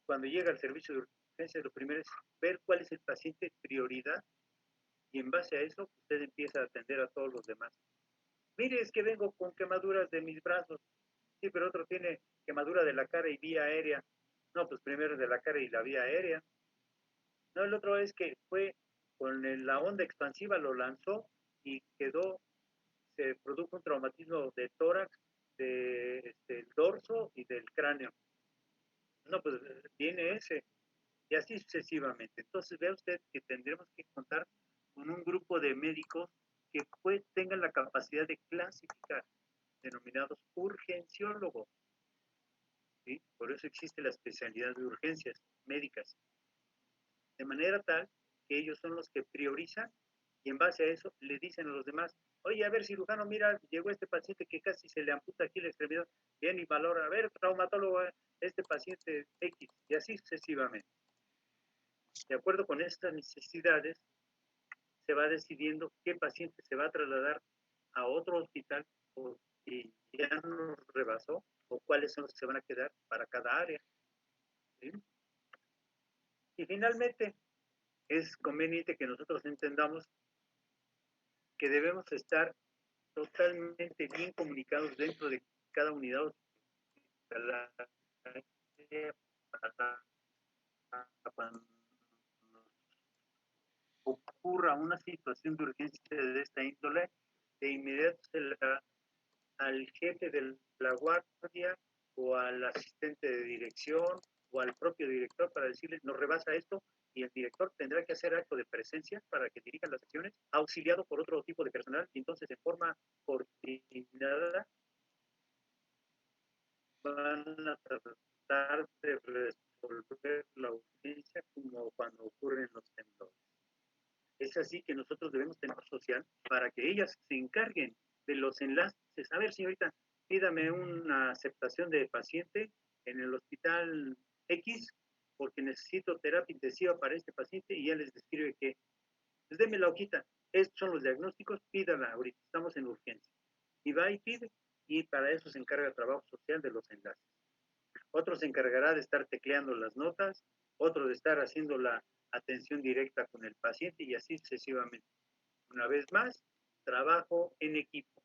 cuando llega al servicio de urgencias, lo primero es ver cuál es el paciente prioridad y en base a eso usted empieza a atender a todos los demás. Mire, es que vengo con quemaduras de mis brazos. Sí, pero otro tiene quemadura de la cara y vía aérea. No, pues primero de la cara y la vía aérea. No, el otro es que fue con la onda expansiva, lo lanzó y quedó, se produjo un traumatismo de tórax, del dorso y del cráneo. No, pues tiene ese. Y así sucesivamente. Entonces vea usted que tendremos que contar con un grupo de médicos que tengan la capacidad de clasificar, denominados urgenciólogos. ¿Sí? Por eso existe la especialidad de urgencias médicas. De manera tal que ellos son los que priorizan y en base a eso le dicen a los demás, oye, a ver, cirujano, mira, llegó este paciente que casi se le amputa aquí la extremidad, bien y valora, a ver, traumatólogo, este paciente X, y así sucesivamente. De acuerdo con estas necesidades, se va decidiendo qué paciente se va a trasladar a otro hospital porque ya nos rebasó o cuáles son los que se van a quedar para cada área. ¿Sí? Y finalmente, es conveniente que nosotros entendamos que debemos estar totalmente bien comunicados dentro de cada unidad hospitalaria para cuando ocurra una situación de urgencia de esta índole, de inmediato al jefe de la guardia o al asistente de dirección o al propio director para decirle, nos rebasa esto, y el director tendrá que hacer acto de presencia para que dirijan las acciones, auxiliado por otro tipo de personal, y entonces en forma coordinada van a tratar de resolver la urgencia como cuando ocurren los temblores. Es así que nosotros debemos tener social para que ellas se encarguen de los enlaces. A ver, señorita, pídame una aceptación de paciente en el hospital X porque necesito terapia intensiva para este paciente y ya les describe que, pues déme la hojita, estos son los diagnósticos, pídala ahorita, estamos en urgencia. Y va y pide, y para eso se encarga el trabajo social de los enlaces. Otro se encargará de estar tecleando las notas, otro de estar haciendo la atención directa con el paciente y así sucesivamente. Una vez más, trabajo en equipo.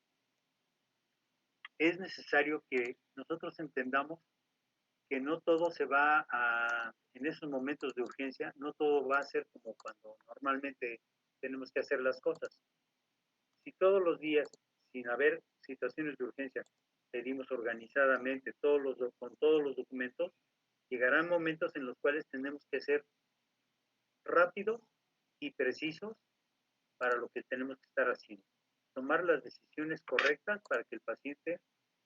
Es necesario que nosotros entendamos que no todo se va a, en esos momentos de urgencia, no todo va a ser como cuando normalmente tenemos que hacer las cosas. Si todos los días, sin haber situaciones de urgencia, pedimos organizadamente con todos los documentos, llegarán momentos en los cuales tenemos que ser rápidos y precisos para lo que tenemos que estar haciendo. Tomar las decisiones correctas para que el paciente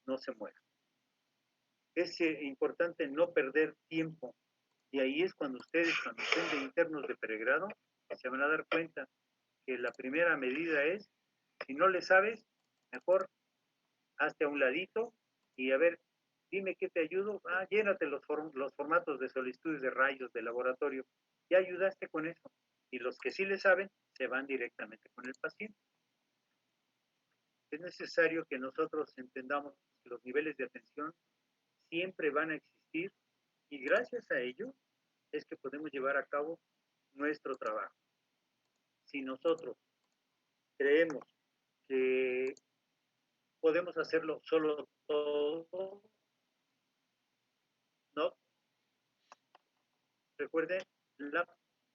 no se muera. Es importante no perder tiempo. Y ahí es cuando ustedes, cuando estén de internos de pregrado, se van a dar cuenta que la primera medida es, si no le sabes, mejor hazte a un ladito y a ver, dime qué te ayudo. Ah, llénate los formatos de solicitudes de rayos de laboratorio. Ya ayudaste con eso. Y los que sí le saben, se van directamente con el paciente. Es necesario que nosotros entendamos que los niveles de atención siempre van a existir y gracias a ello es que podemos llevar a cabo nuestro trabajo. Si nosotros creemos que podemos hacerlo solo todo, no. Recuerden la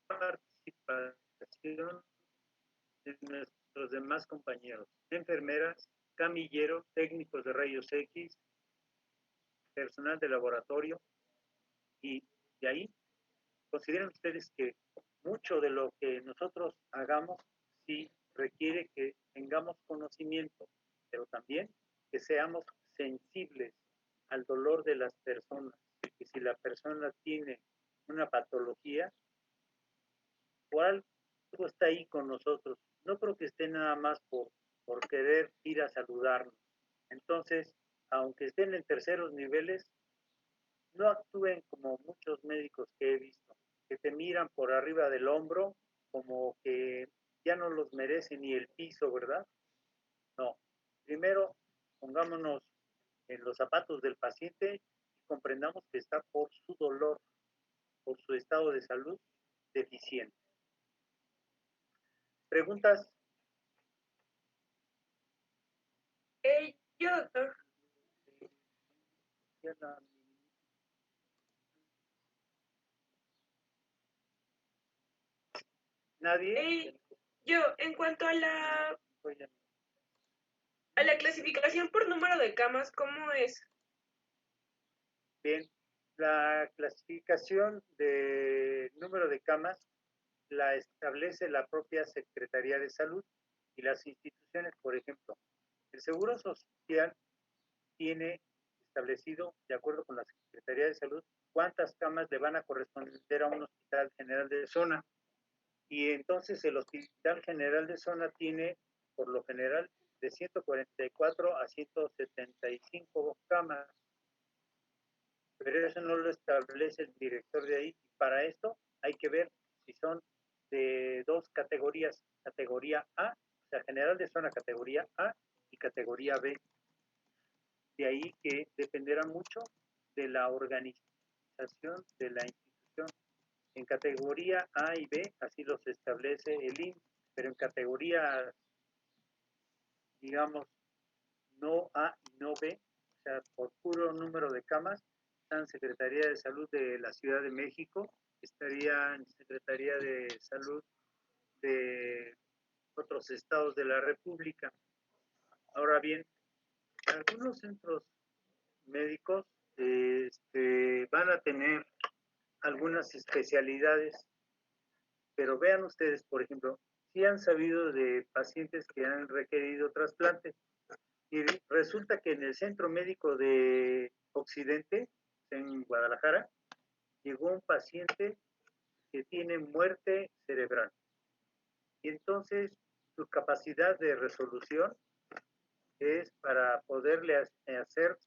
participación de nuestros demás compañeros, enfermeras, camilleros, técnicos de rayos X, personal de laboratorio, y de ahí consideren ustedes que mucho de lo que nosotros hagamos sí requiere que tengamos conocimiento, pero también que seamos sensibles al dolor de las personas, que si la persona tiene una patología, o algo está ahí con nosotros. No creo que esté nada más por querer ir a saludarnos. Entonces, aunque estén en terceros niveles, no actúen como muchos médicos que he visto, que te miran por arriba del hombro como que ya no los merece ni el piso, ¿verdad? No. Primero, pongámonos en los zapatos del paciente y comprendamos que está por su dolor, por su estado de salud deficiente. ¿Preguntas? Yo, doctor. ¿Nadie? Yo, en cuanto a la clasificación por número de camas, ¿cómo es? Bien, la clasificación de número de camas la establece la propia Secretaría de Salud y las instituciones, por ejemplo. El Seguro Social tiene establecido, de acuerdo con la Secretaría de Salud, cuántas camas le van a corresponder a un hospital general de zona. Y entonces el Hospital General de Zona tiene, por lo general, de 144 a 175 camas, pero eso no lo establece el director de ahí. Para esto hay que ver si son de dos categorías, categoría A, o sea, general de zona categoría A y categoría B. De ahí que dependerá mucho de la organización de la institución. En categoría A y B, así los establece el IMSS, pero en categoría, digamos, no A y no B, o sea, por puro número de camas, están Secretaría de Salud de la Ciudad de México, estaría en Secretaría de Salud de otros estados de la República. Ahora bien, algunos centros médicos van a tener algunas especialidades Pero vean ustedes, por ejemplo, si han sabido de pacientes que han requerido trasplante y resulta que en el Centro Médico de Occidente, en Guadalajara, llegó un paciente que tiene muerte cerebral. Y entonces su capacidad de resolución es para poderle hacer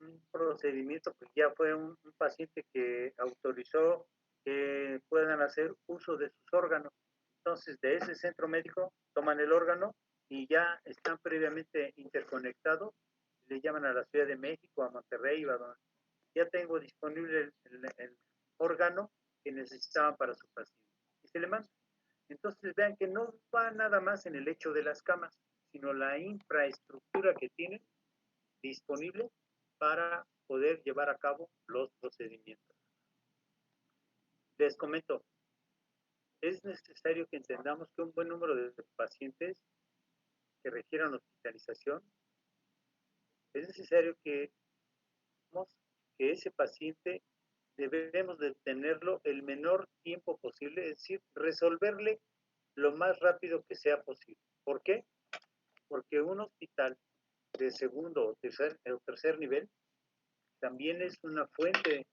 un procedimiento, pues ya fue un paciente que autorizó que puedan hacer uso de sus órganos. Entonces, de ese centro médico toman el órgano y ya están previamente interconectados, le llaman a la Ciudad de México, a Monterrey, a donde ya tengo disponible el órgano que necesitaban para su paciente. Y se le manda. Entonces vean que no va nada más en el hecho de las camas, sino la infraestructura que tienen disponible para poder llevar a cabo los procedimientos. Les comento, es necesario que entendamos que un buen número de pacientes que requieran hospitalización, es necesario que ese paciente debemos de tenerlo el menor tiempo posible, es decir, resolverle lo más rápido que sea posible. ¿Por qué? Porque un hospital de segundo o tercer nivel también es una fuente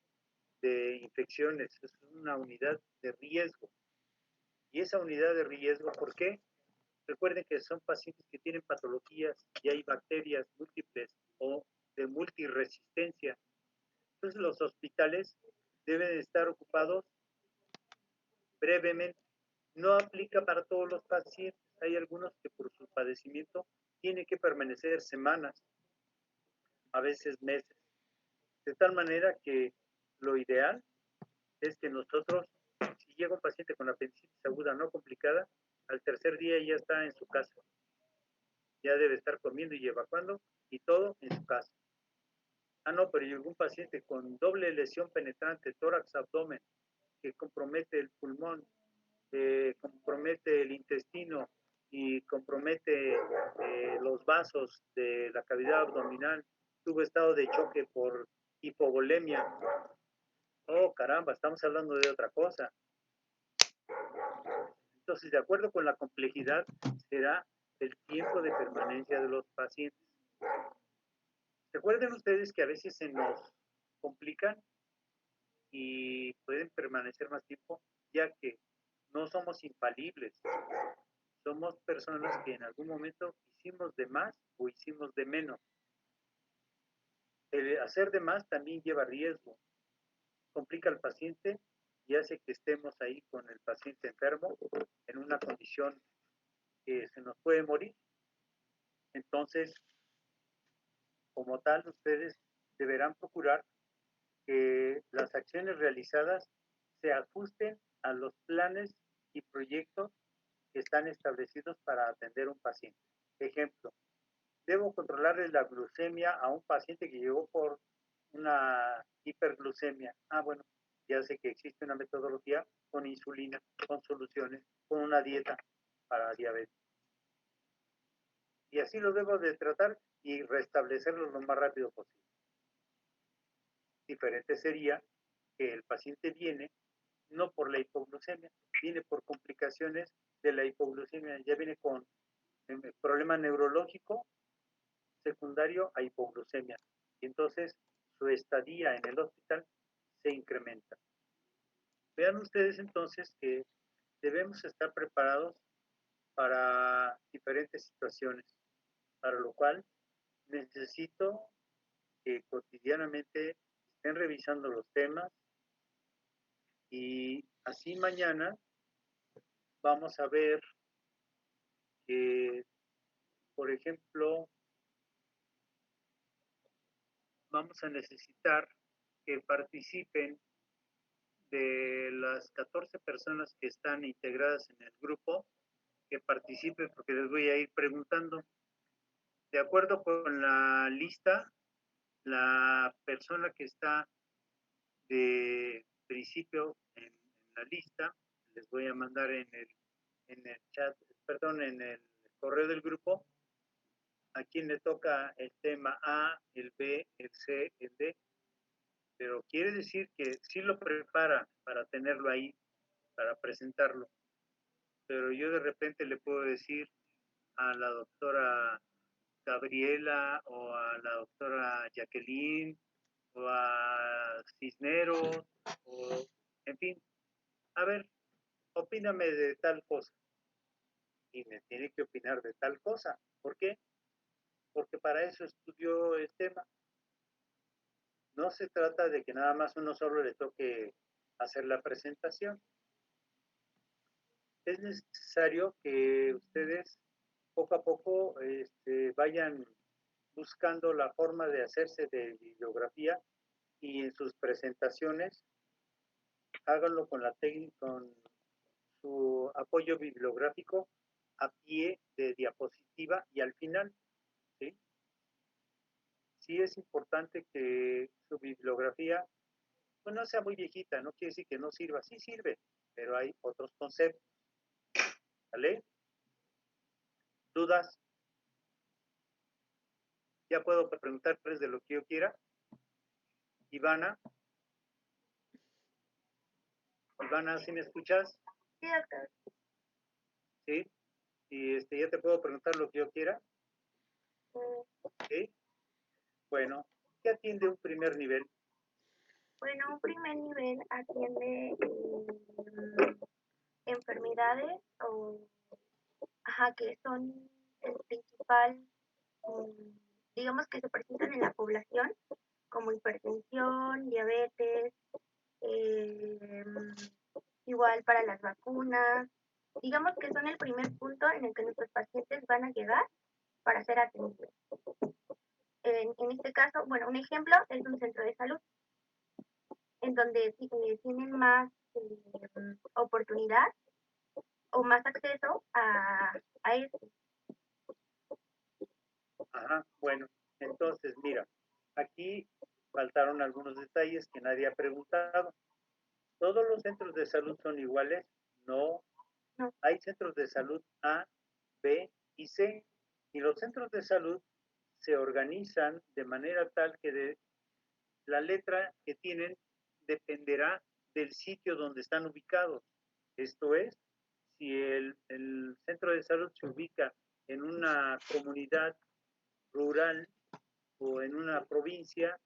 de infecciones, es una unidad de riesgo. Y esa unidad de riesgo, ¿por qué? Recuerden que son pacientes que tienen patologías y hay bacterias múltiples o de multiresistencia. Entonces los hospitales deben estar ocupados brevemente. No aplica para todos los pacientes. Hay algunos que por su padecimiento tienen que permanecer semanas, a veces meses. De tal manera que lo ideal es que nosotros, si llega un paciente con apendicitis aguda no complicada, al tercer día ya está en su casa. Ya debe estar comiendo y evacuando y todo en su casa. Ah, no, pero llegó un paciente con doble lesión penetrante, tórax, abdomen, que compromete el pulmón, compromete el intestino y compromete los vasos de la cavidad abdominal. Tuvo estado de choque por hipovolemia. Oh, caramba, estamos hablando de otra cosa. Entonces, de acuerdo con la complejidad, será el tiempo de permanencia de los pacientes. Recuerden ustedes que a veces se nos complican y pueden permanecer más tiempo, ya que no somos infalibles. Somos personas que en algún momento hicimos de más o hicimos de menos. El hacer de más también lleva riesgo, complica al paciente y hace que estemos ahí con el paciente enfermo en una condición que se nos puede morir. Entonces, como tal, ustedes deberán procurar que las acciones realizadas se ajusten a los planes y proyectos que están establecidos para atender a un paciente. Ejemplo, debo controlarle la glucemia a un paciente que llegó por una hiperglucemia. Ah, bueno, ya sé que existe una metodología con insulina, con soluciones, con una dieta para diabetes. Y así lo debo de tratar y restablecerlo lo más rápido posible. Diferente sería que el paciente viene no por la hipoglucemia, viene por complicaciones de la hipoglucemia, ya viene con problema neurológico secundario a hipoglucemia. Y entonces su estadía en el hospital se incrementa. Vean ustedes entonces que debemos estar preparados para diferentes situaciones, para lo cual necesito que cotidianamente estén revisando los temas y así mañana vamos a ver que, por ejemplo, vamos a necesitar que participen de las 14 personas que están integradas en el grupo, que participen porque les voy a ir preguntando. De acuerdo con la lista, la persona que está de principio en la lista, les voy a mandar en el chat, perdón, en el correo del grupo, a quien le toca el tema A, el B, el C, el D, pero quiere decir que si lo prepara para tenerlo ahí para presentarlo. Pero yo de repente le puedo decir a la doctora Gabriela o a la doctora Jacqueline o a Cisneros o en fin, a ver, opíname de tal cosa y me tiene que opinar de tal cosa. ¿Por qué? Porque para eso estudió el tema. No se trata de que nada más uno solo le toque hacer la presentación. Es necesario que ustedes poco a poco vayan buscando la forma de hacerse de bibliografía y en sus presentaciones háganlo con con su apoyo bibliográfico a pie de diapositiva y al final, ¿sí? Sí es importante que su bibliografía pues, no sea muy viejita, no quiere decir que no sirva, sí sirve, pero hay otros conceptos, ¿vale? ¿Dudas? Ya puedo preguntarles de lo que yo quiera. Ivana, Ivana, ¿sí me escuchas? Sí, doctor. Sí. Y ya te puedo preguntar lo que yo quiera. ¿Sí? Bueno, ¿qué atiende un primer nivel? Bueno, un primer nivel atiende enfermedades o, que son el principal, digamos que se presentan en la población, como hipertensión, diabetes, igual para las vacunas. Digamos que son el primer punto en el que nuestros pacientes van a llegar para ser atendidos. En este caso, bueno, un ejemplo es un centro de salud, en donde tienen más oportunidad o más acceso a esto. Ajá, bueno, entonces mira, aquí faltaron algunos detalles que nadie ha preguntado. ¿Todos los centros de salud son iguales? No. No. Hay centros de salud A, B y C. Y los centros de salud se organizan de manera tal que la letra que tienen dependerá del sitio donde están ubicados. Esto es, si el centro de salud se ubica en una comunidad rural o en una provincia,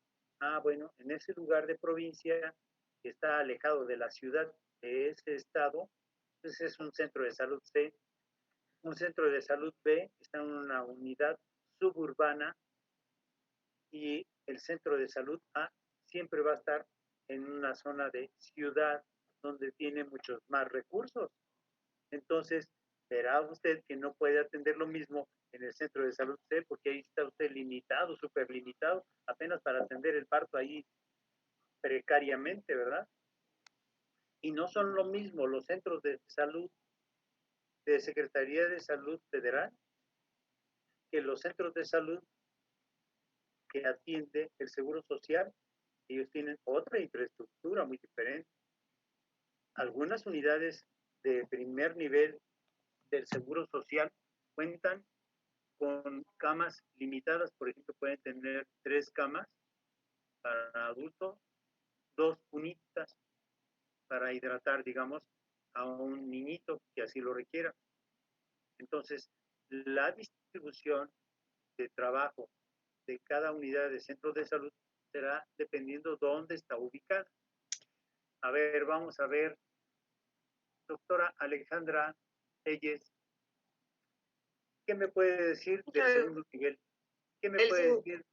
bueno, en ese lugar de provincia que está alejado de la ciudad de ese estado, entonces es un centro de salud C. Un centro de salud B está en una unidad suburbana y el centro de salud A siempre va a estar en una zona de ciudad donde tiene muchos más recursos. Entonces, verá usted que no puede atender lo mismo en el centro de salud C porque ahí está usted limitado, súper limitado, apenas para atender el parto ahí precariamente, ¿verdad? Y no son lo mismo los centros de salud de Secretaría de Salud Federal que los centros de salud que atiende el Seguro Social. Ellos tienen otra infraestructura muy diferente. Algunas unidades de primer nivel del Seguro Social cuentan con camas limitadas, por ejemplo, pueden tener 3 camas para adultos, 2 cunitas para hidratar, digamos, a un niñito que así lo requiera. Entonces, la distribución de trabajo de cada unidad de centros de salud será dependiendo dónde está ubicada. A ver, vamos a ver, doctora Alejandra Telles, ¿qué me puede decir del segundo nivel? ¿Qué me puede decir?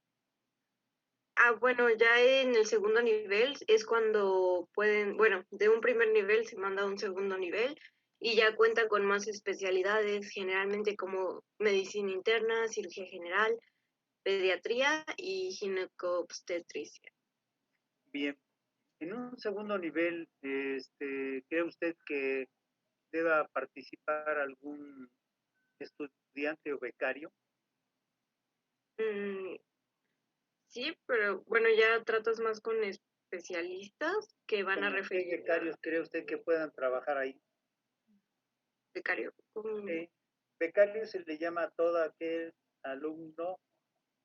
Bueno, ya en el segundo nivel es cuando pueden, bueno, de un primer nivel se manda a un segundo nivel y ya cuentan con más especialidades, generalmente como medicina interna, cirugía general, pediatría y ginecobstetricia. Bien, en un segundo nivel, ¿cree usted que deba participar algún estudiante o becario? Sí, pero bueno, ya tratas más con especialistas que van a referir. ¿Qué becarios cree usted que puedan trabajar ahí? Becario. Becario se le llama a todo aquel alumno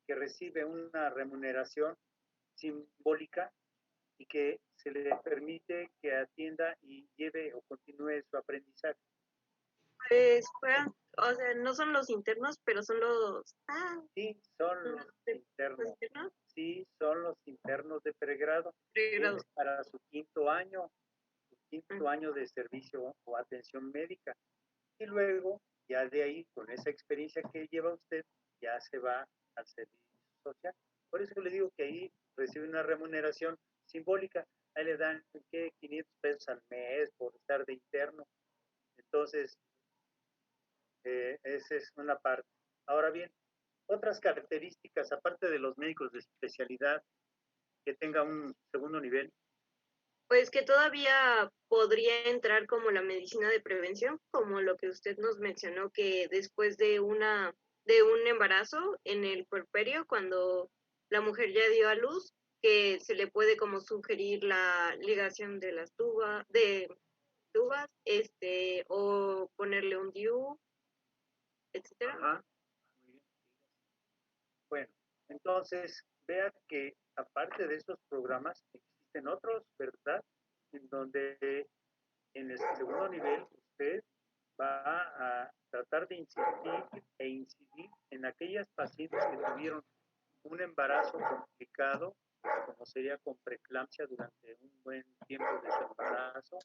que recibe una remuneración simbólica y que se le permite que atienda y lleve o continúe su aprendizaje. Pues fueran, o sea, no son los internos, pero son los... Sí, son los internos. Sí, son los internos de pregrado. Es para su quinto año de servicio o atención médica. Y luego, ya de ahí, con esa experiencia que lleva usted, ya se va al servicio social. Por eso le digo que ahí recibe una remuneración simbólica. Ahí le dan, ¿qué? 500 pesos al mes por estar de interno. Entonces, esa es una parte. Ahora bien, otras características, aparte de los médicos de especialidad, que tenga un segundo nivel. Pues que todavía podría entrar como la medicina de prevención, como lo que usted nos mencionó, que después de un embarazo en el puerperio, cuando la mujer ya dio a luz, que se le puede como sugerir la ligación de las tubas, o ponerle un DIU, etcétera. Ajá. Muy bien. Bueno, entonces vea que aparte de esos programas existen otros, ¿verdad? En donde en el segundo nivel usted va a tratar de incidir en aquellas pacientes que tuvieron un embarazo complicado, como sería con preeclampsia durante un buen tiempo de su embarazo,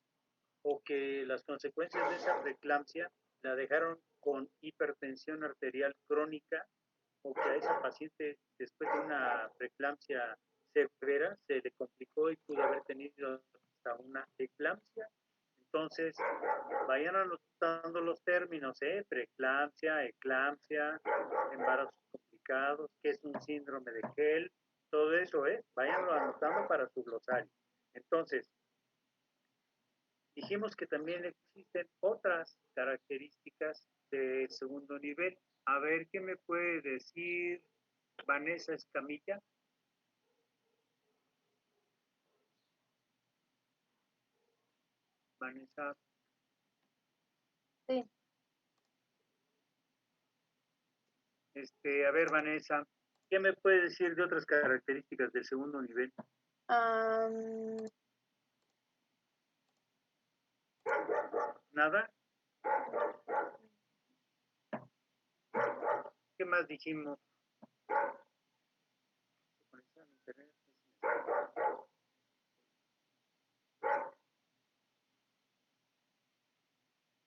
o que las consecuencias de esa preeclampsia la dejaron con hipertensión arterial crónica, o que a esa paciente después de una preeclampsia severa se le complicó y pudo haber tenido hasta una eclampsia. Entonces, vayan anotando los términos, preeclampsia, eclampsia, embarazos complicados, qué es un síndrome de Gel, todo eso, váyanlo anotando para su glosario. Entonces, dijimos que también existen otras características de segundo nivel. A ver, ¿qué me puede decir Vanessa Escamilla? Vanessa. Sí. A ver, Vanessa, ¿qué me puede decir de otras características del segundo nivel? ¿Nada? ¿Qué más dijimos?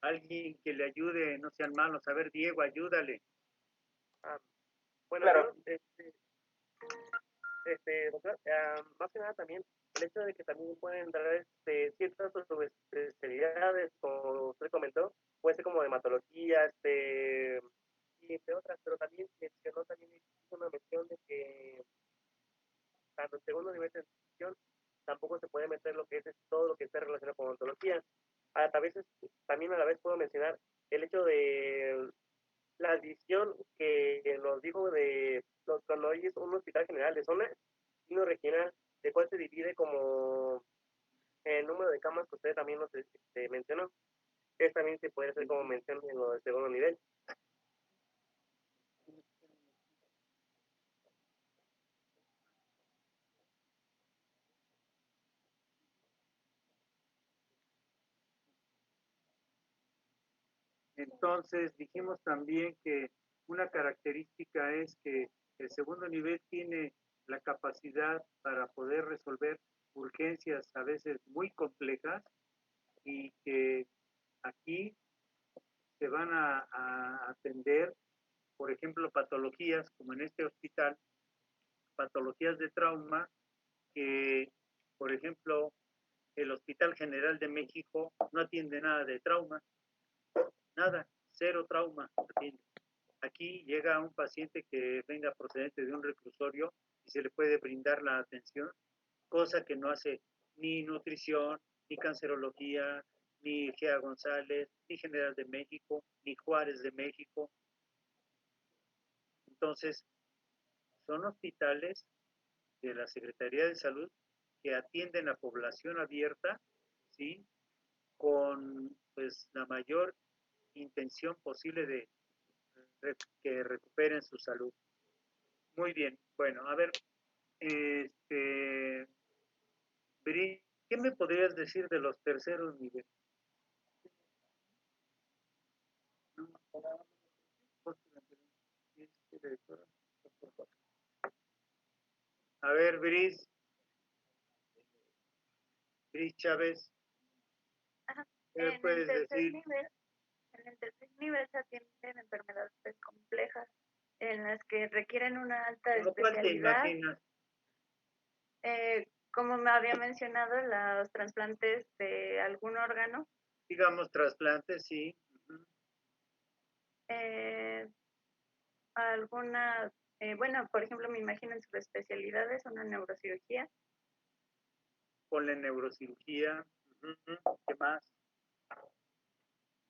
Alguien que le ayude, no sean malos. A ver, Diego, ayúdale. Bueno, claro. Doctor, más que nada también el hecho de que también pueden dar ciertas especialidades, como usted comentó, puede ser como hematología, y entre otras, pero también mencionó, también hizo una mención de que tanto en segundo nivel de nutrición tampoco se puede meter lo que es todo lo que esté relacionado con ontología. A veces, también a la vez puedo mencionar el hecho de la división que nos dijo de cuando hoy es un hospital general de zona y uno regional, de cuál se divide como el número de camas que usted también nos mencionó. Es también se puede hacer como mención en lo del segundo nivel. Entonces, dijimos también que una característica es que el segundo nivel tiene la capacidad para poder resolver urgencias a veces muy complejas y que aquí se van a atender, por ejemplo, patologías como en este hospital, patologías de trauma que, por ejemplo, el Hospital General de México no atiende nada de trauma, nada, cero trauma atiende. Aquí llega un paciente que venga procedente de un reclusorio y se le puede brindar la atención, cosa que no hace ni nutrición, ni cancerología, ni Gea González, ni General de México, ni Juárez de México. Entonces, son hospitales de la Secretaría de Salud que atienden a población abierta, ¿sí? Con pues la mayor intención posible de que recuperen su salud. Muy bien, bueno, a ver, podrías decir de los terceros niveles? A ver, Bris Chávez, Ajá. ¿qué puedes decir? En el tercer nivel se atienden enfermedades complejas en las que requieren una alta ¿Con lo cual te especialidad. imaginas? Como me había mencionado, los trasplantes de algún órgano. Digamos, trasplantes, sí. Alguna, bueno, por ejemplo, me imagino en sus especialidades, una neurocirugía. Con la neurocirugía. ¿Qué más?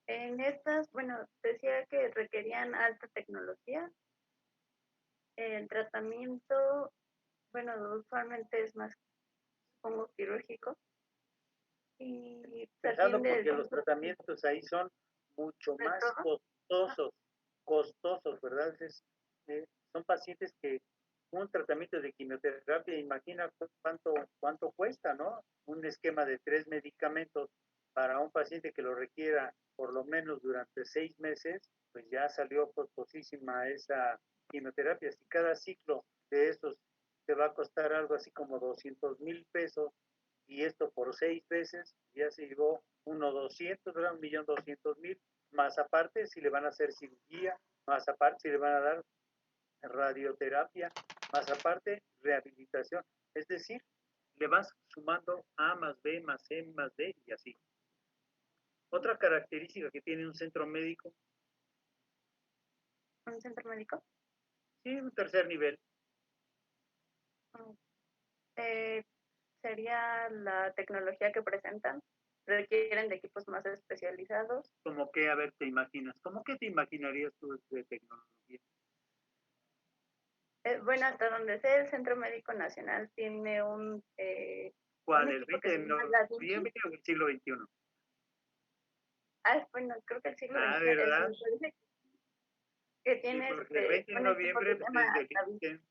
En estas, bueno, decía que requerían alta tecnología. El tratamiento, bueno, usualmente es más, supongo, quirúrgico. Y se Pensando atiende porque los tratamientos ahí son mucho más costosos, ¿verdad? Son pacientes que un tratamiento de quimioterapia, imagina cuánto cuesta, ¿no? Un esquema de 3 medicamentos para un paciente que lo requiera por lo menos durante 6 meses, pues ya salió costosísima esa quimioterapia. Si cada ciclo de estos te va a costar algo así como 200,000 pesos, y esto por 6 veces, ya se llevó 1,200,000, ¿verdad? 1,200,000, más aparte si le van a hacer cirugía, más aparte si le van a dar radioterapia, más aparte rehabilitación. Es decir, le vas sumando A más B más C más D y así. Otra característica que tiene un centro médico. ¿Un centro médico? Sí, un tercer nivel. Sería la tecnología que presentan. Requieren de equipos más especializados. ¿Cómo qué? A ver, te imaginas. ¿Cómo qué te imaginarías tú de tecnología? Bueno, hasta donde sé, el Centro Médico Nacional tiene ¿Cuál? un ¿El equipo que 20 se llama Da Vinci. noviembre o el siglo XXI? Bueno, creo que el siglo Ah, XXI ¿verdad? que tiene Sí, porque el 20 de un equipo que noviembre se llama es del Da Vinci. INSS.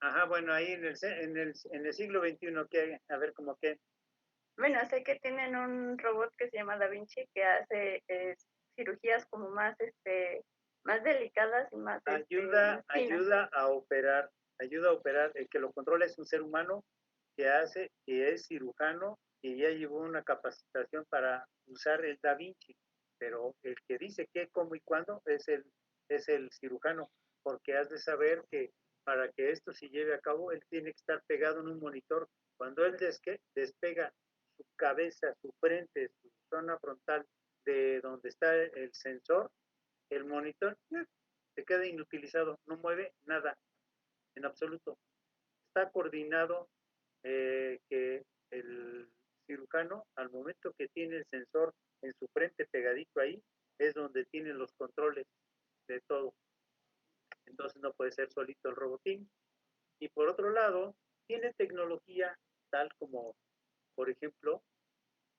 Ajá, bueno, ahí en el siglo XXI, ¿qué? A ver, ¿cómo qué? Bueno, sé que tienen un robot que se llama Da Vinci que hace cirugías como más delicadas y más Ayuda finas. a operar, el que lo controla es un ser humano que es cirujano y ya llevó una capacitación para usar el Da Vinci, pero el que dice qué, cómo y cuándo es el cirujano, porque has de saber que para que esto se lleve a cabo, él tiene que estar pegado en un monitor. Cuando él despega su cabeza, su frente, su zona frontal de donde está el sensor, el monitor se queda inutilizado, no mueve nada, en absoluto. Está coordinado que el cirujano, al momento que tiene el sensor en su frente pegadito ahí, es donde tiene los controles de todo. Entonces no puede ser solito el robotín. Y por otro lado, tiene tecnología tal como, por ejemplo,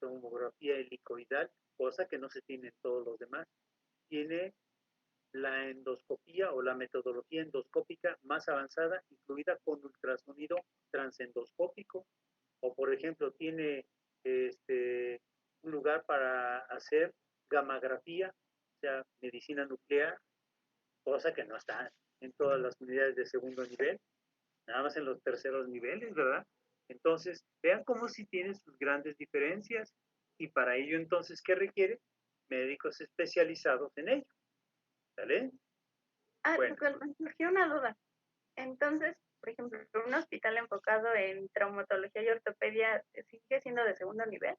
tomografía helicoidal, cosa que no se tiene en todos los demás. Tiene la endoscopía o la metodología endoscópica más avanzada, incluida con ultrasonido transendoscópico, o por ejemplo tiene un lugar para hacer gammagrafía, o sea, medicina nuclear, cosa que no está en todas las unidades de segundo nivel, nada más en los terceros niveles, ¿verdad? Entonces, vean cómo sí tiene sus grandes diferencias y para ello entonces, ¿qué requiere? Médicos especializados en ello, ¿vale? Bueno, Me surgió una duda. Entonces, por ejemplo, un hospital enfocado en traumatología y ortopedia sigue siendo de segundo nivel.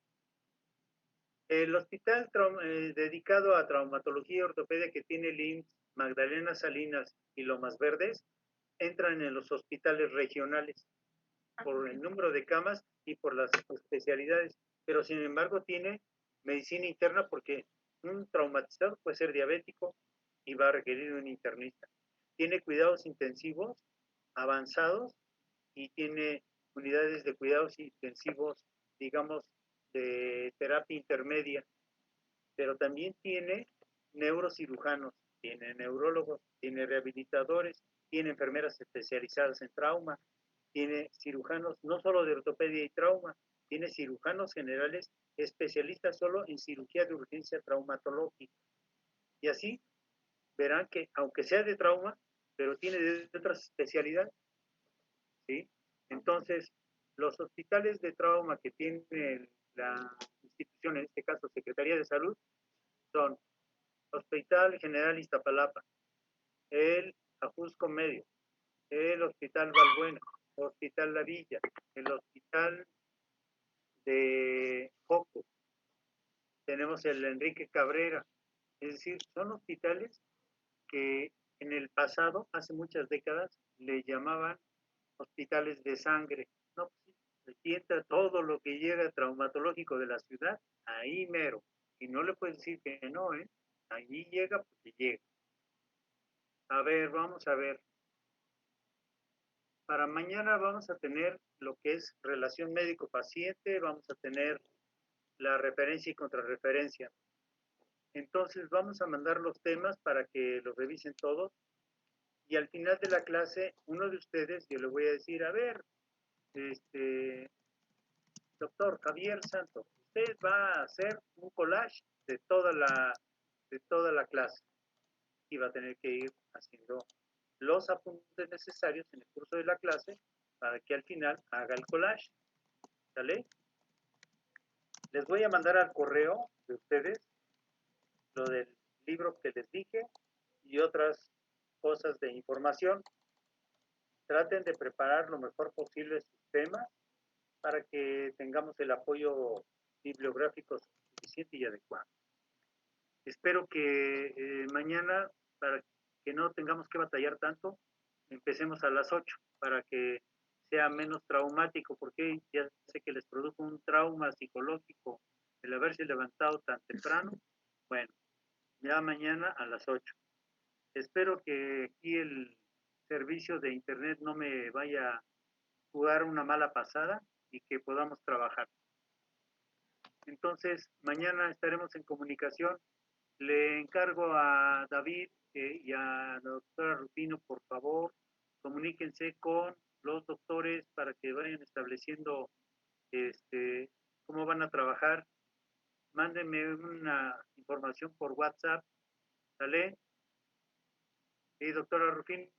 el hospital dedicado a traumatología y ortopedia que tiene el IMSS, Magdalena Salinas y Lomas Verdes, entran en los hospitales regionales por el número de camas y por las especialidades, pero sin embargo tiene medicina interna porque un traumatizado puede ser diabético y va a requerir un internista. Tiene cuidados intensivos avanzados y tiene unidades de cuidados intensivos, digamos, de terapia intermedia, pero también tiene neurocirujanos, tiene neurólogos, tiene rehabilitadores, tiene enfermeras especializadas en trauma, tiene cirujanos no solo de ortopedia y trauma, tiene cirujanos generales, especialistas solo en cirugía de urgencia traumatológica. Y así verán que, aunque sea de trauma, pero tiene de otras especialidades, ¿sí? Entonces, los hospitales de trauma que tiene la institución, en este caso Secretaría de Salud, son Hospital General Iztapalapa, el Ajusco Medio, el Hospital Balbuena, Hospital La Villa, el Hospital de Joco, tenemos el Enrique Cabrera, es decir, son hospitales que en el pasado, hace muchas décadas, le llamaban hospitales de sangre. No, pues, entra todo lo que llega traumatológico de la ciudad, ahí mero. Y no le puedes decir que no, ¿eh? Allí llega porque llega. A ver, vamos a ver. Para mañana vamos a tener lo que es relación médico-paciente, vamos a tener la referencia y contrarreferencia. Entonces vamos a mandar los temas para que los revisen todos y al final de la clase, uno de ustedes, yo le voy a decir, a ver, doctor Javier Santos, usted va a hacer un collage de toda la clase y va a tener que ir haciendo los apuntes necesarios en el curso de la clase para que al final haga el collage. ¿Sale? Les voy a mandar al correo de ustedes lo del libro que les dije y otras cosas de información. Traten de preparar lo mejor posible sus temas para que tengamos el apoyo bibliográfico suficiente y adecuado. Espero que mañana, para que no tengamos que batallar tanto, empecemos a las 8 para que sea menos traumático, porque ya sé que les produjo un trauma psicológico el haberse levantado tan temprano. Bueno, ya mañana a las 8. Espero que aquí el servicio de internet no me vaya a jugar una mala pasada y que podamos trabajar. Entonces, mañana estaremos en comunicación. Le encargo a David y a la doctora Rufino, por favor, comuníquense con los doctores para que vayan estableciendo cómo van a trabajar. Mándenme una información por WhatsApp, ¿sale? ¿Sí, doctora Rufino?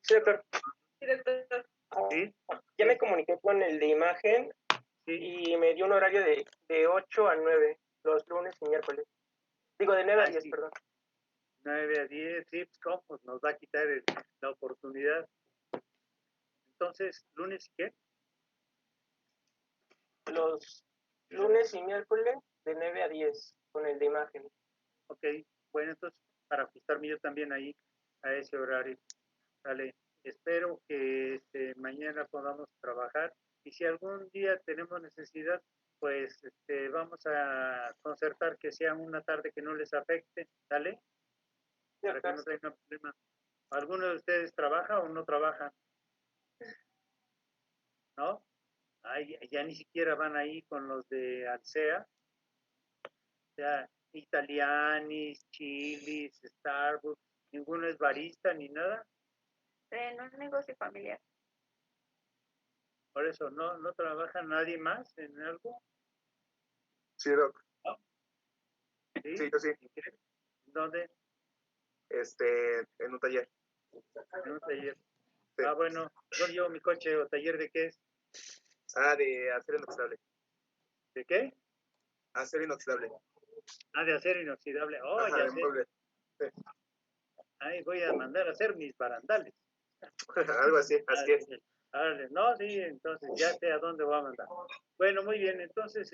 Sí, doctor. Sí, doctor. ¿Sí? Ya me comuniqué con el de imagen Sí. y me dio un horario de 8 a 9, los lunes y miércoles. Digo, de 9 a 10, sí. perdón. 9 a 10, sí, pues cómo, pues nos va a quitar la oportunidad. Entonces, ¿lunes y qué? Los lunes y miércoles de 9 a 10 con el de imagen. Ok, bueno, entonces para ajustarme yo también ahí a ese horario. Vale, espero que mañana podamos trabajar y si algún día tenemos necesidad, pues vamos a concertar que sea una tarde que no les afecte, ¿sale? Para que no tengan problema. ¿Alguno de ustedes trabaja o no trabaja? ¿No? Ay, ya ni siquiera van ahí con los de Alsea, o sea, Italianis, Chili's, Starbucks, ninguno es barista ni nada. En un negocio familiar. Por eso, ¿no trabaja nadie más en algo? Sí, doc. ¿No? ¿Sí? Sí, yo sí. ¿Dónde? En un taller. En un taller. Sí. Ah, bueno, ¿dónde llevo mi coche o taller de qué es? De acero inoxidable. ¿De qué? Acero inoxidable. Ah, de acero inoxidable. Oh, Ajá, ya de sé. mueble. Sí. Ahí voy a mandar a hacer mis barandales. Algo así, así es. No, sí, entonces ya sé a dónde voy a mandar. Bueno, muy bien, entonces,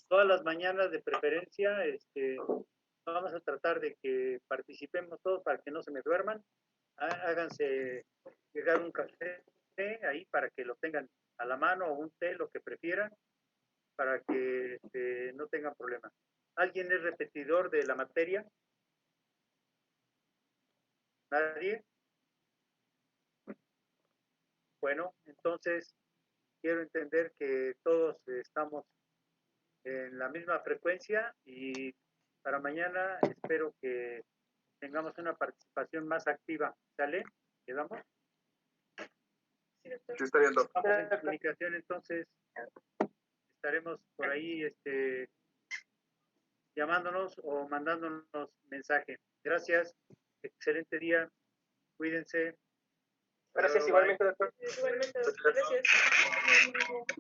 todas las mañanas de preferencia, vamos a tratar de que participemos todos para que no se me duerman. Háganse llegar un café ahí para que lo tengan a la mano o un té, lo que prefieran, para que no tengan problemas. ¿Alguien es repetidor de la materia? ¿Nadie? Bueno, entonces quiero entender que todos estamos en la misma frecuencia y para mañana espero que tengamos una participación más activa. ¿Sale? ¿Quedamos? Sí, está bien, doctor. Estamos en comunicación, entonces estaremos por ahí llamándonos o mandándonos mensaje. Gracias, excelente día, cuídense. Gracias Bye. igualmente, doctor. Igualmente, gracias.